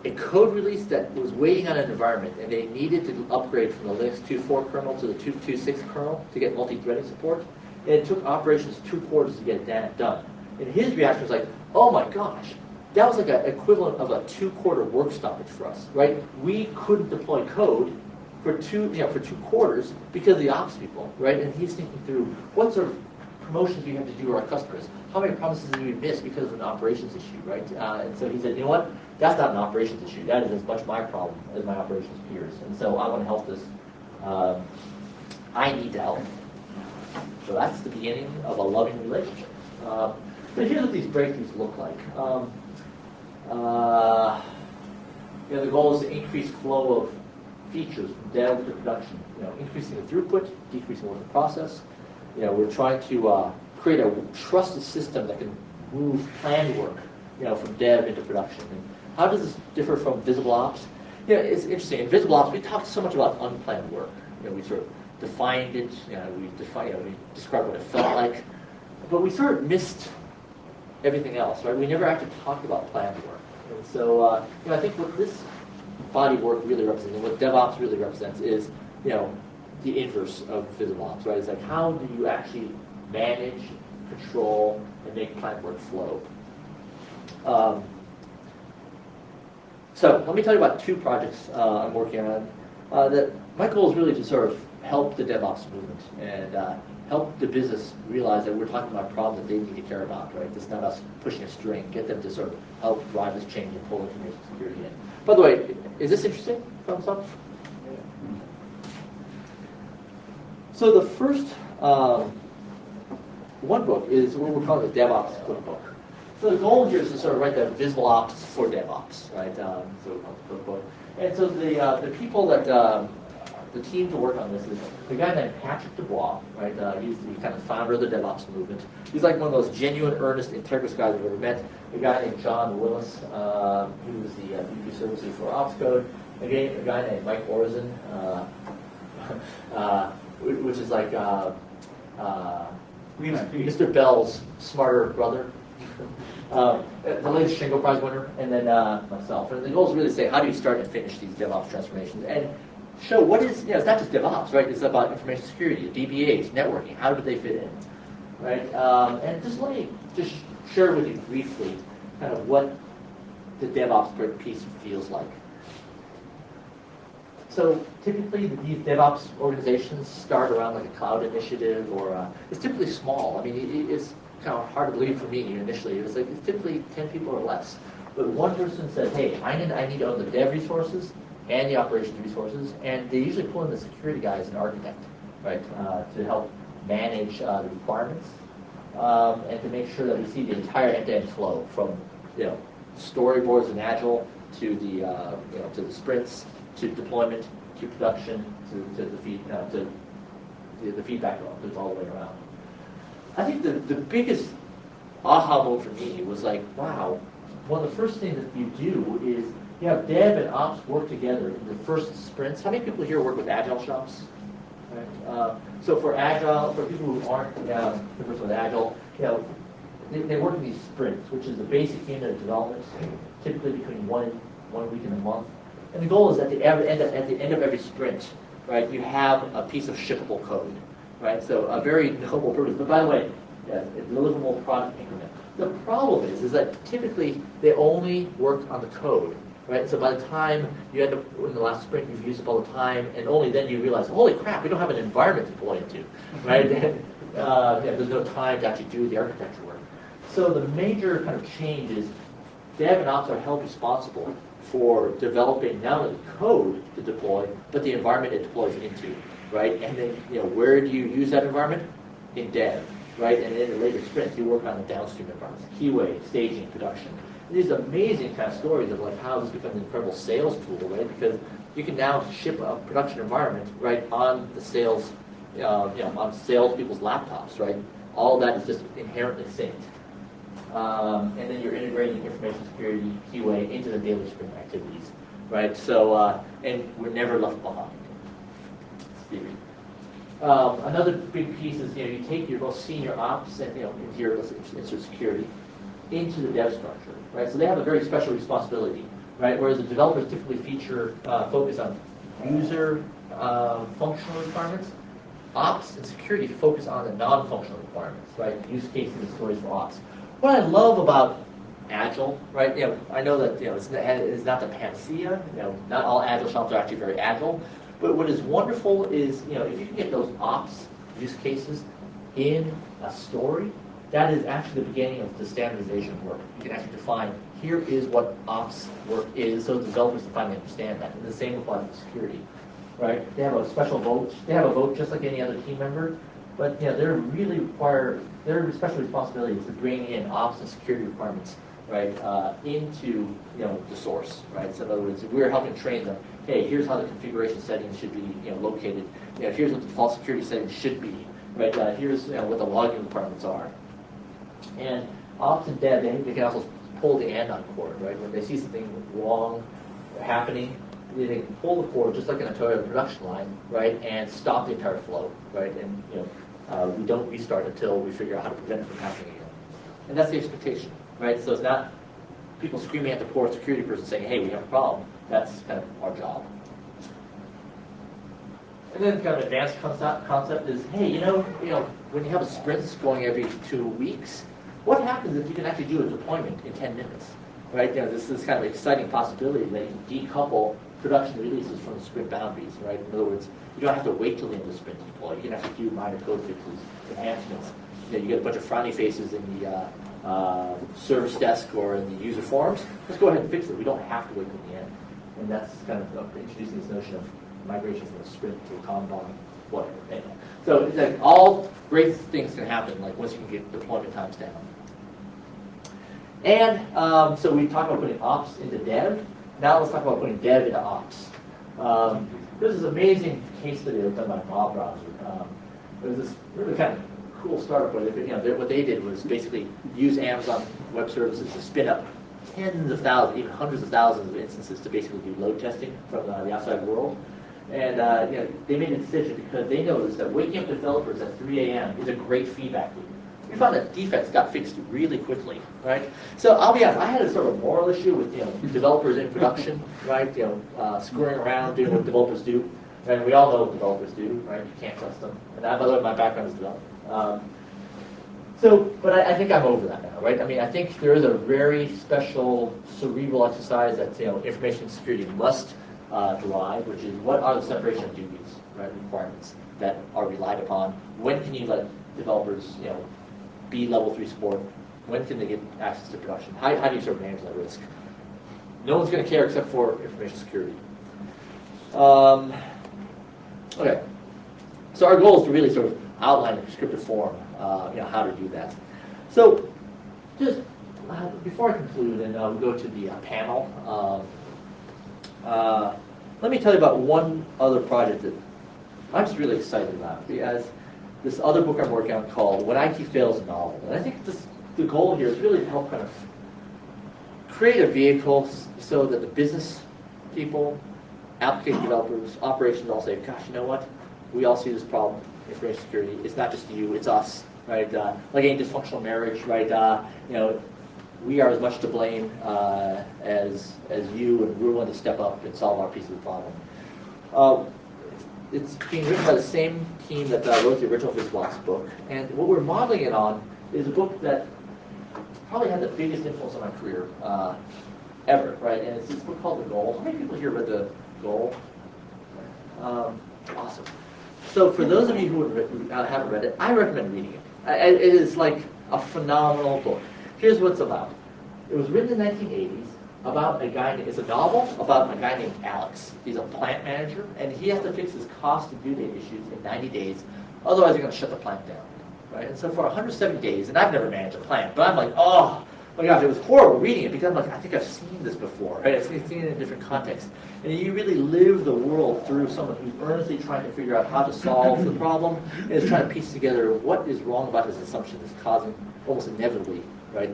a code release that was waiting on an environment, and they needed to upgrade from the Linux 2.4 kernel to the 2.6 kernel to get multi-threading support. And it took operations 2 quarters to get that done. And his reaction was like, oh my gosh, that was like an equivalent of a 2-quarter work stoppage for us, right? We couldn't deploy code for 2 quarters because of the ops people, right? And he's thinking through what sort of promotions we have to do to our customers. How many promises do we miss because of an operations issue, right? And so he said, you know what? That's not an operations issue. That is as much my problem as my operations peers. And so I want to help this. I need to help. So that's the beginning of a loving relationship. So here's what these breakthroughs look like. The goal is to increase flow of features from dev to production. Increasing the throughput, decreasing work in process. We're trying to create a trusted system that can move planned work, from dev into production. And how does this differ from visible ops? It's interesting. In visible ops, we talked so much about unplanned work. We sort of defined it. We described what it felt like, but we sort of missed everything else, right? We never actually talked about planned work. And so, I think what this body of work really represents, and what DevOps really represents, is, the inverse of visible ops, right? It's like, how do you actually manage, control, and make planned work flow? So let me tell you about 2 projects I'm working on. That my goal is really to sort of help the DevOps movement and help the business realize that we're talking about a problem that they need to care about, right? This is not us pushing a string, get them to sort of help drive this change and pull information security in. By the way, is this interesting? Thumbs up? So the first one book is what we're calling the DevOps Cookbook. So the goal here is to sort of write the visible ops for DevOps, right? So we call it the cookbook. And so the people that, the team to work on this is a guy named Patrick Dubois, right? He's the kind of founder of the DevOps movement. He's like one of those genuine, earnest, integrous guys I've ever met. A guy named John Willis, who was the VP Services for Ops Code. Again, a guy named Mike Orzen, which is like Mr. Bell's smarter brother. The latest Shingo Prize winner, and then myself. And the goal is really to say, how do you start and finish these DevOps transformations? And show what is, it's not just DevOps, right? It's about information security, DBAs, networking, how do they fit in, right? And just let me just share with you briefly kind of what the DevOps piece feels like. So typically, these DevOps organizations start around like a cloud initiative, or it's typically small. I mean, it's kind of hard to believe for me initially. It's like it's typically 10 people or less. But one person says, hey, I need to own the dev resources and the operations resources, and they usually pull in the security guys and architect, right, to help manage the requirements, and to make sure that we see the entire end-to-end flow from, storyboards in Agile to the sprints, to deployment, to production, to the feedback loop all the way around. I think the biggest aha moment for me was like, wow, one of the first things that you do is you have dev and ops work together in the first sprints. How many people here work with Agile shops? Right. So for Agile, for people who aren't familiar with Agile, they work in these sprints, which is the basic unit of development, typically between 1 week and a month. And the goal is at the end of every sprint, right, you have a piece of shippable code, right? So a very noble purpose. But by the way, a deliverable product increment. The problem is that typically they only work on the code, right? So by the time you end up in the last sprint, you've used up all the time, and only then you realize, holy crap, we don't have an environment to deploy into, right? There's no time to actually do the architecture work. So the major kind of change is dev and ops are held responsible for developing not only the code to deploy, but the environment it deploys into, right? And then, where do you use that environment? In dev, right? And in the later sprints, you work on the downstream environments, QA, staging, production. And these amazing kind of stories of like how this becomes an incredible sales tool, right? Because you can now ship a production environment, right, on the sales, on salespeople's laptops, right? All of that is just inherently synced. And then you're integrating information security, QA, into the daily sprint activities, right? So, and we're never left behind. Another big piece is, you take your most senior ops and, here, let's insert security, into the dev structure, right? So they have a very special responsibility, right? Whereas the developers typically focus on user functional requirements, ops and security focus on the non-functional requirements, right? Use cases and stories for ops. What I love about Agile, right? I know that it's not the panacea. Not all Agile shops are actually very agile. But what is wonderful is if you can get those ops use cases in a story, that is actually the beginning of the standardization work. You can actually define here is what ops work is, so developers can finally understand that. And the same applies to security, right? They have a special vote. They have a vote just like any other team member. But their special responsibility is to bring in ops and security requirements, right, into the source, right. So in other words, we're helping train them. Hey, here's how the configuration settings should be located. Here's what the default security settings should be, right. Here's what the logging requirements are. And ops and dev, they can also pull the anon cord, right. When they see something wrong happening, they can pull the cord just like in a Toyota production line, right, and stop the entire flow, right. And we don't restart until we figure out how to prevent it from happening again. And that's the expectation, right? So it's not people screaming at the poor security person saying, hey, we have a problem. That's kind of our job. And then kind of advanced concept is, hey, when you have a sprints going every 2 weeks, what happens if you can actually do a deployment in 10 minutes, right? This is kind of an exciting possibility that you can decouple production releases from the sprint boundaries, right? In other words, you don't have to wait till the end of the sprint to deploy. You can actually do minor code fixes, enhancements. You get a bunch of frowny faces in the service desk or in the user forums. Let's go ahead and fix it. We don't have to wait till the end. And that's kind of introducing this notion of migration from a sprint to a Kanban, whatever. Anyway. So it's like all great things can happen, like once you can get deployment times down. And so we talked about putting ops into dev. Now let's talk about putting dev into ops. This is an amazing case study that was done by Mob Browser. It was this really kind of cool startup where what they did was basically use Amazon Web Services to spin up tens of thousands, even hundreds of thousands of instances to basically do load testing from the outside world. And they made a decision because they noticed that waking up developers at 3 a.m. is a great feedback loop. We found that defects got fixed really quickly, right? So I'll be honest, I had a sort of moral issue with developers in production, right? Screwing around, doing what developers do, and we all know what developers do, right? You can't trust them. And by the way, my background is development. But I think I'm over that now, right? I mean, I think there is a very special cerebral exercise that information security must drive, which is what are the separation of duties, right, requirements that are relied upon. When can you let developers, be level 3 support? When can they get access to production? How do you sort of manage that risk? No one's going to care except for information security. Okay, so our goal is to really sort of outline in prescriptive form, how to do that. So, just before I conclude and we go to the panel, let me tell you about one other project that I'm just really excited about. Because this other book I'm working on called "When IT Fails: Novel," and I think the goal here is really to help kind of create a vehicle so that the business people, application developers, operations all say, gosh, you know what? We all see this problem, information security. It's not just you, it's us, right? Like any dysfunctional marriage, right? We are as much to blame as you, and we're willing to step up and solve our piece of the problem. It's being written by the same team that wrote the original OWASP book, and what we're modeling it on is a book that probably had the biggest influence on my career ever, right? And it's this book called The Goal. How many people here read The Goal? Awesome. So for those of you who haven't read it, I recommend reading it. It is like a phenomenal book. Here's what it's about. It was written in the 1980s about a guy, it's a novel about a guy named Alex. He's a plant manager, and he has to fix his cost and due date issues in 90 days. Otherwise, they're going to shut the plant down. Right? And so for 170 days, and I've never managed a plant, but I'm like, oh my gosh, it was horrible reading it because I'm like, I think I've seen this before. Right? I've seen it in a different context. And you really live the world through someone who's earnestly trying to figure out how to solve the problem and is trying to piece together what is wrong about his assumption that's causing almost inevitably, right,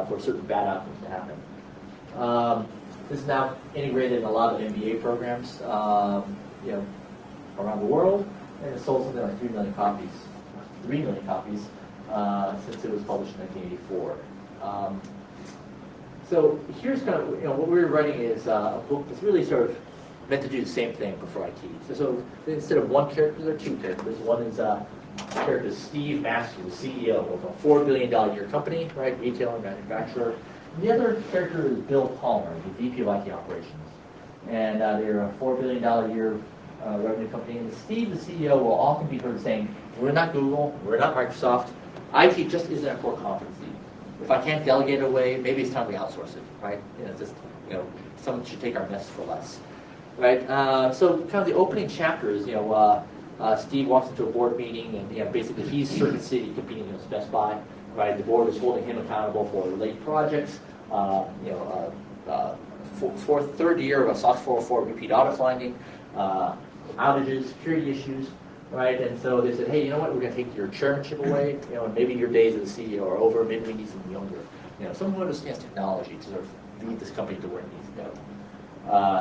for certain bad outcomes to happen. This is now integrated in a lot of MBA programs, around the world, and it's sold something like 3 million copies. 3 million copies since it was published in 1984. So here's kind of, what we're writing is a book that's really sort of meant to do the same thing but for IT. So instead of one character, there are two characters. One is character Steve Master, the CEO of a $4 billion a year company, right, retailer, manufacturer. And the other character is Bill Palmer, the VP of IT operations. And they're a $4 billion a year revenue company. And Steve, the CEO, will often be heard saying, we're not Google, we're not Microsoft. IT just isn't a core competency. If I can't delegate it away, maybe it's time we outsource it, right? Just, someone should take our mess for less, right? So kind of the opening chapter is, Steve walks into a board meeting and, basically he's Circuit City competing against Best Buy, right? The board is holding him accountable for late projects, third year of a SOX 404 repeat audit finding, outages, security issues, right? And so they said, hey, you know what? We're going to take your chairmanship away. And maybe your days as the CEO are over. Maybe we need someone younger. Someone who understands technology to sort of lead this company to where it needs to go.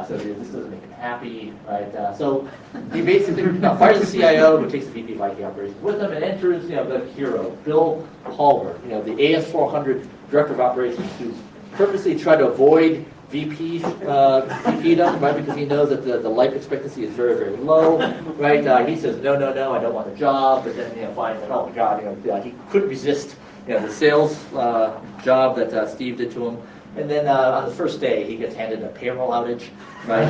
So this doesn't make him happy, right? So he basically fires the CIO, who takes the VP of IT operations with him, and enters, the hero, Bill Palmer, the AS400 director of operations, who's purposely tried to avoid VP-dom, right? Because he knows that the life expectancy is very, very low, right? He says, no, I don't want the job, but then, finds out, oh my God, he couldn't resist, the sales job that Steve did to him. And then on the first day, he gets handed a payroll outage, right?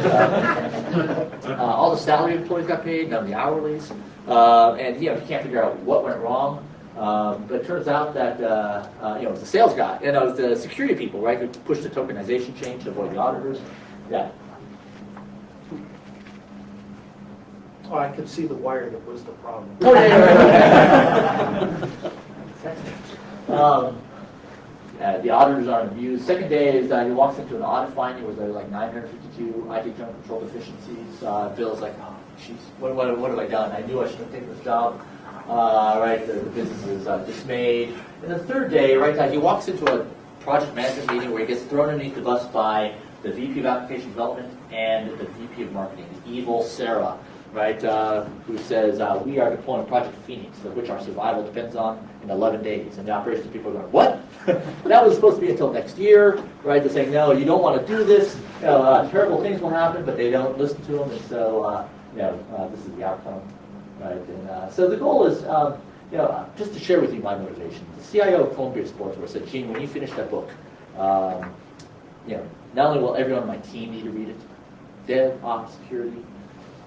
All the salary employees got paid, none of the hourlies, and he can't figure out what went wrong. But it turns out that it was the sales guy, it was the security people, right, who pushed the tokenization change to avoid the auditors. Yeah. Oh, I could see the wire that was the problem. Oh yeah. The auditors aren't abused. Second day is he walks into an audit finding where there are like 952 IT general control deficiencies. Bill's like, oh, jeez, what have I done? I knew I shouldn't have taken this job. Right, the business is dismayed. And the third day, right, he walks into a project management meeting where he gets thrown underneath the bus by the VP of application development and the VP of marketing, the evil Sarah, right, who says, we are deploying Project Phoenix, of which our survival depends on in 11 days. And the operations people are going, what? That was supposed to be until next year, right? They're saying, no, you don't want to do this. Terrible things will happen, but they don't listen to them. And so, this is the outcome. Right, and so the goal is, just to share with you my motivation. The CIO of Columbia Sportswear said, Gene, when you finish that book, not only will everyone on my team need to read it, dev, ops, security,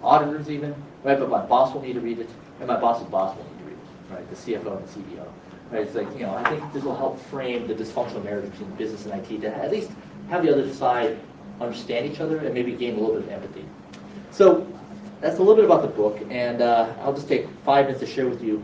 auditors even, right? But my boss will need to read it, and my boss's boss will need to read it, right? The CFO and the CDO. Right? It's like, I think this will help frame the dysfunctional marriage between business and IT to at least have the other side understand each other and maybe gain a little bit of empathy. So that's a little bit about the book, and I'll just take 5 minutes to share with you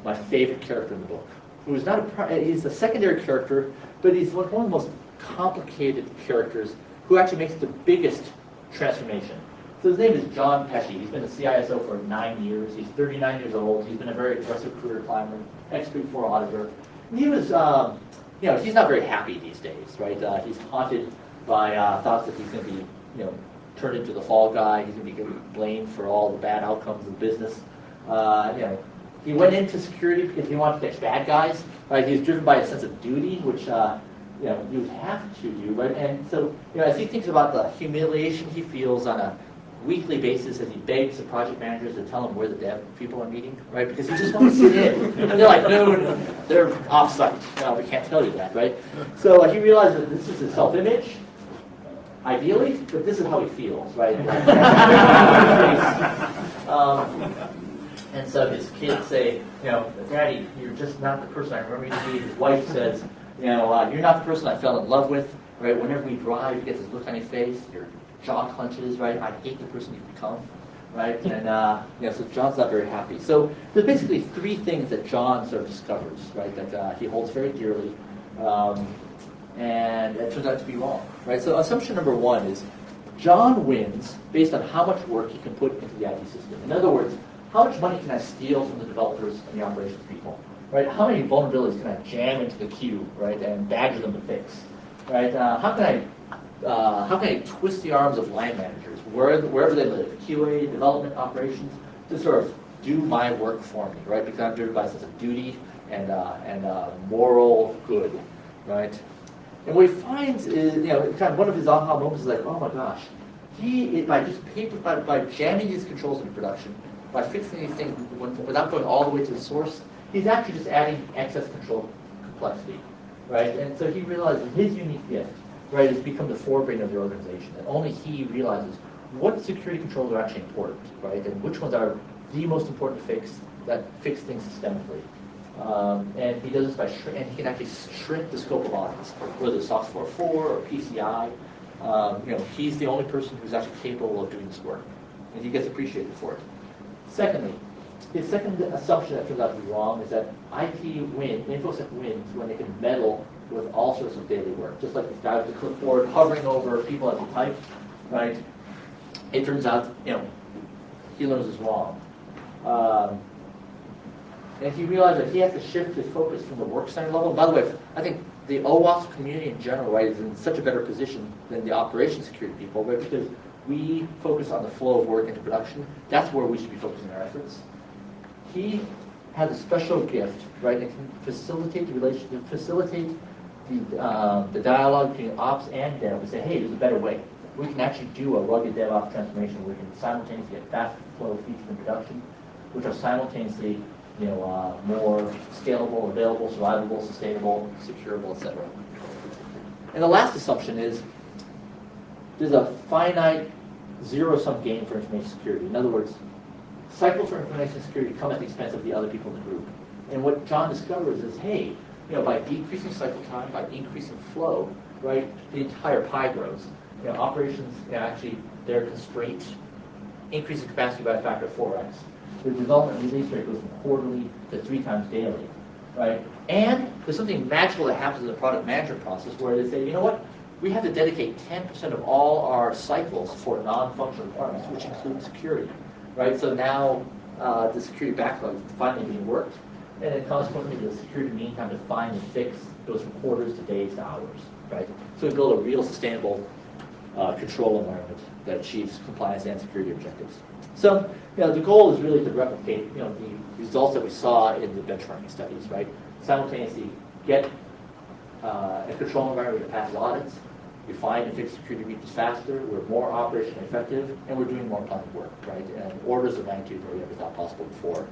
my favorite character in the book, who's not he's a secondary character, but he's one of the most complicated characters who actually makes the biggest transformation. So his name is John Pesci. He's been a CISO for 9 years. He's 39 years old. He's been a very aggressive career climber, ex-Big Four auditor. And he was, he's not very happy these days, right? He's haunted by thoughts that he's going to be, turned into the fall guy. He's going to be blamed for all the bad outcomes of business. He went into security because he wanted to catch bad guys. Right? He was driven by a sense of duty, which you have to do. Right? And so, as he thinks about the humiliation he feels on a weekly basis as he begs the project managers to tell him where the dev people are meeting, right? Because he just wants to sit in. And they're like, no, they're off-site. No, we can't tell you that, right? So he realized that this is his self-image, ideally, but this is how he feels, right? And so his kids say, Daddy, you're just not the person I remember you to be. His wife says, you're not the person I fell in love with, right? Whenever we drive, you get this look on your face, your jaw clenches, right? I hate the person you've become, right? And so John's not very happy. So there's basically 3 things that John sort of discovers, right? That he holds very dearly, and it turns out to be wrong, right? So assumption number 1 is John wins based on how much work he can put into the IT system. In other words, how much money can I steal from the developers and the operations people, right? How many vulnerabilities can I jam into the queue, right, and badger them to fix, right? How can I twist the arms of line managers, wherever they live, QA, development, operations, to sort of do my work for me, right? Because I'm driven by a sense of duty and moral good, right? And what he finds is, kind of one of his aha moments is like, oh my gosh, by jamming these controls into production, by fixing these things without going all the way to the source, he's actually just adding excess control complexity, right? And so he realizes his unique gift, right, has become the forebrain of the organization, and only he realizes what security controls are actually important, right, and which ones are the most important to fix that fix things systemically. And he does this and he can actually shrink the scope of audits, whether it's SOC 404 or PCI. He's the only person who's actually capable of doing this work, and he gets appreciated for it. Secondly, his second assumption that turns out to be wrong is that Infosec wins when they can meddle with all sorts of daily work. Just like this guy with the clipboard hovering over people as they type, right? It turns out, he learns is wrong. And he realized that he has to shift his focus from the work center level. By the way, I think the OWASP community in general, right, is in such a better position than the operations security people, right? Because we focus on the flow of work into production. That's where we should be focusing our efforts. He has a special gift, right, and can facilitate the relationship, facilitate the dialogue between ops and dev and say, hey, there's a better way. We can actually do a rugged DevOps transformation. We can simultaneously get fast flow features in production, which are simultaneously more scalable, available, survivable, sustainable, securable, etc. And the last assumption is there's a finite zero-sum game for information security. In other words, cycles for information security come at the expense of the other people in the group. And what John discovers is, hey, by decreasing cycle time, by increasing flow, right, the entire pie grows. Operations, actually, their constraint increases capacity by a factor of 4x. The development release rate goes from quarterly to 3 times daily, right? And there's something magical that happens in the product management process where they say, you know what? We have to dedicate 10% of all our cycles for non-functional requirements, which include security, right? So now the security backlog is finally being worked, and then consequently the security mean time to find and fix goes from quarters to days to hours, right? So we build a real sustainable control environment that achieves compliance and security objectives. So, the goal is really to replicate, the results that we saw in the benchmarking studies, right? Simultaneously get a control environment that passes audits, we find and fix security breaches faster, we're more operationally effective, and we're doing more planned work, right? And orders of magnitude where we never thought possible before.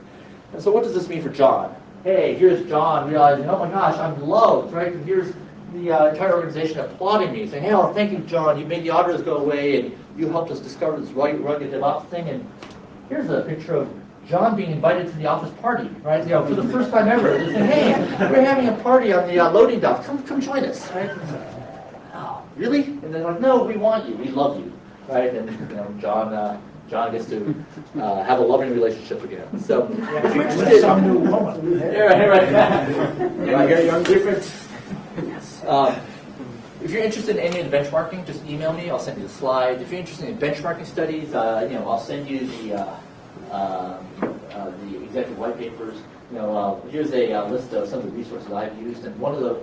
And so what does this mean for John? Hey, here's John realizing, oh my gosh, I'm loved, right? And here's the entire organization applauding me, saying, hey, oh, thank you, John, you made the auditors go away, and you helped us discover this rugged DevOps thing, and here's a picture of John being invited to the office party, right? You know, for the first time ever. They say, hey, we're having a party on the loading dock. Come join us, right? Oh, really? And they're like, no, we want you. We love you, right? And you know, John gets to have a loving relationship again. So if you're interested, Some new woman. yeah, right. I get young difference. Yes. If you're interested in any of the benchmarking, just email me. I'll send you the slides. If you're interested in benchmarking studies, you know, I'll send you the executive white papers. You know, here's a list of some of the resources I've used, and one of the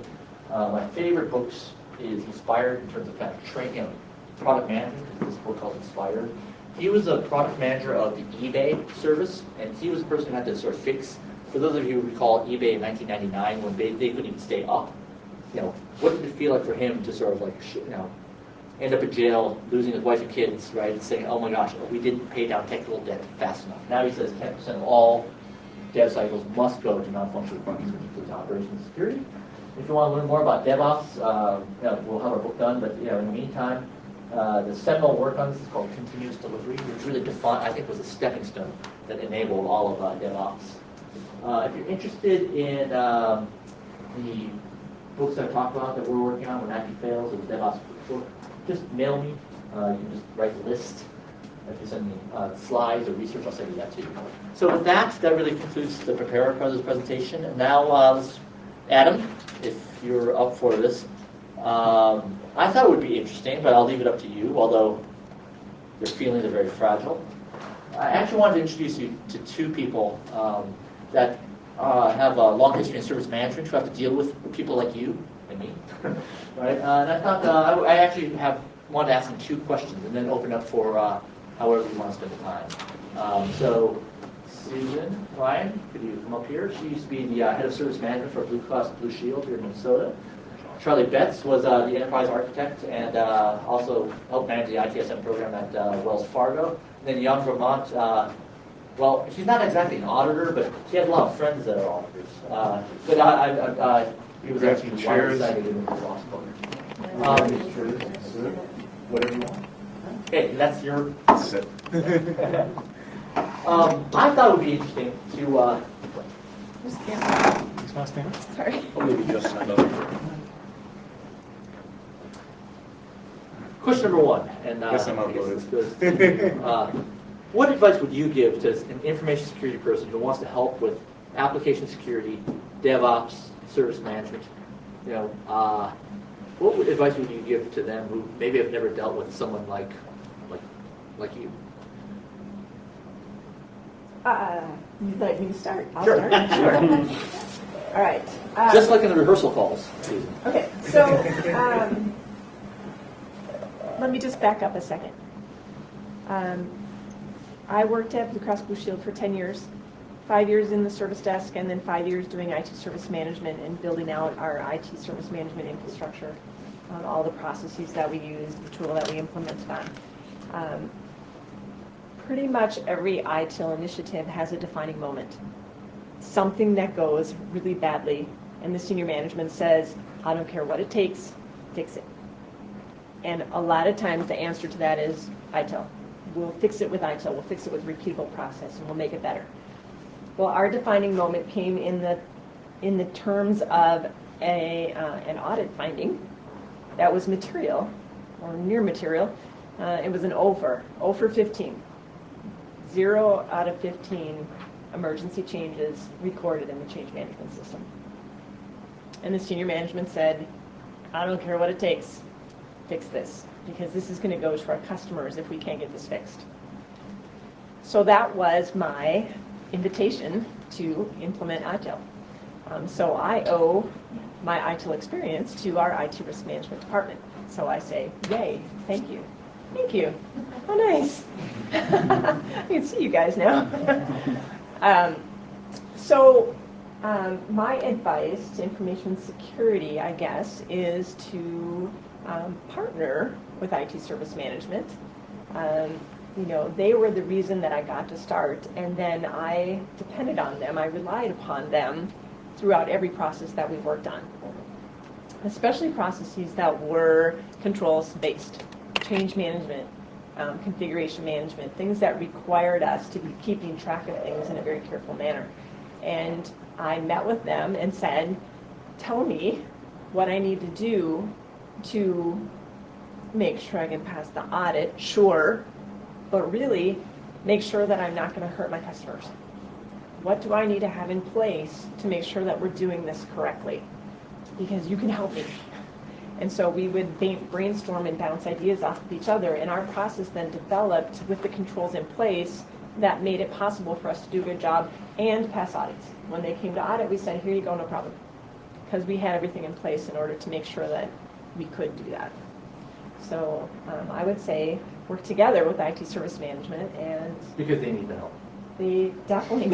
my favorite books is Inspired in terms of kind of training, product management. This book called Inspired. He was a product manager of the eBay service, and he was the person who had to sort of fix. For those of you who recall eBay in 1999, when they couldn't even stay up. You know, what did it feel like for him to sort of like, you know, end up in jail, losing his wife and kids, right, and saying, oh my gosh, we didn't pay down technical debt fast enough. Now he says 10% of all dev cycles must go to non-functional buckets, which includes operations and security. If you want to learn more about DevOps, you know, we'll have our book done, but you know, in the meantime, the seminal work on this is called Continuous Delivery, which really defined, I think, was a stepping stone that enabled all of DevOps. If you're interested in the books that I talked about that we're working on, when Active Fails, or the DevOps book, just mail me. You can just write a list. If you send me slides or research, I'll send you that too. So with that really concludes the preparer part of this presentation. And now, Adam, if you're up for this. I thought it would be interesting, but I'll leave it up to you, although your feelings are very fragile. I actually wanted to introduce you to two people that have a long history in service management who have to deal with people like you and me. Right? And I thought I actually wanted to ask them two questions and then open up for however you want to spend the time. So Susan Ryan, could you come up here? She used to be the head of service management for Blue Cross Blue Shield here in Minnesota. Charlie Betts was the enterprise architect and also helped manage the ITSM program at Wells Fargo. And then Jan Vermont, well, she's not exactly an auditor, but she has a lot of friends that are auditors. But he was actually widely cited in the lost book. Whatever you want. Okay, that's your. I thought it would be interesting to. Sorry. Question number one, and Guess I'm I guess uploaded. this goes to, what advice would you give to an information security person who wants to help with application security, DevOps, service management? You know, what advice would you give to them who maybe have never dealt with someone like you? You thought you start? I'll Sure. start. Sure. All right. Just like in the rehearsal calls, Susan. Okay, so let me just back up a second. I worked at Blue Cross Blue Shield for 10 years, 5 years in the service desk, and then 5 years doing IT service management and building out our IT service management infrastructure, all the processes that we use, the tool that we implemented on. Pretty much every ITIL initiative has a defining moment. Something that goes really badly, and the senior management says, I don't care what it takes, fix it. And a lot of times the answer to that is ITIL. We'll fix it with ITIL, we'll fix it with repeatable process, and we'll make it better. Well, our defining moment came in the terms of an audit finding that was material, or near material. It was an O for 15. 0 out of 15 emergency changes recorded in the change management system. And the senior management said, I don't care what it takes, fix this, because this is going to go to our customers if we can't get this fixed. So that was my invitation to implement ITIL. So I owe my ITIL experience to our IT risk management department. So I say, yay, thank you. Thank you. Oh, nice. I can see you guys now. My advice to information security, I guess, is to partner with IT service management. You know, they were the reason that I got to start, and then I depended on them. I relied upon them throughout every process that we worked on, especially processes that were controls-based. Change management, configuration management, things that required us to be keeping track of things in a very careful manner. And I met with them and said, tell me what I need to do to make sure I can pass the audit, sure, but really make sure that I'm not going to hurt my customers. What do I need to have in place to make sure that we're doing this correctly? Because you can help me. And so we would brainstorm and bounce ideas off of each other, and our process then developed with the controls in place that made it possible for us to do a good job and pass audits. When they came to audit, we said, here you go, no problem. Because we had everything in place in order to make sure that we could do that. So I would say work together with IT service management, and Because they need the help. they definitely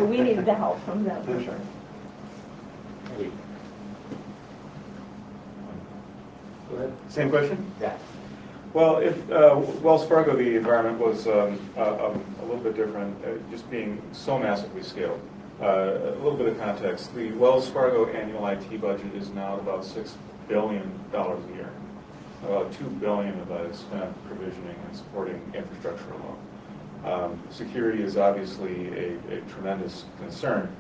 we needed the help from them for sure. Go ahead. Same question? Yeah. Well, if Wells Fargo, the environment was a little bit different, just being so massively scaled. A little bit of context. The Wells Fargo annual IT budget is now about $6 billion a year. About $2 billion of that is spent provisioning and supporting infrastructure alone. Security is obviously a tremendous concern.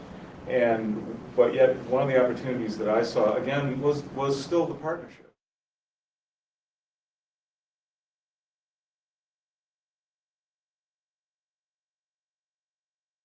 But yet, one of the opportunities that I saw, again, was still the partnership.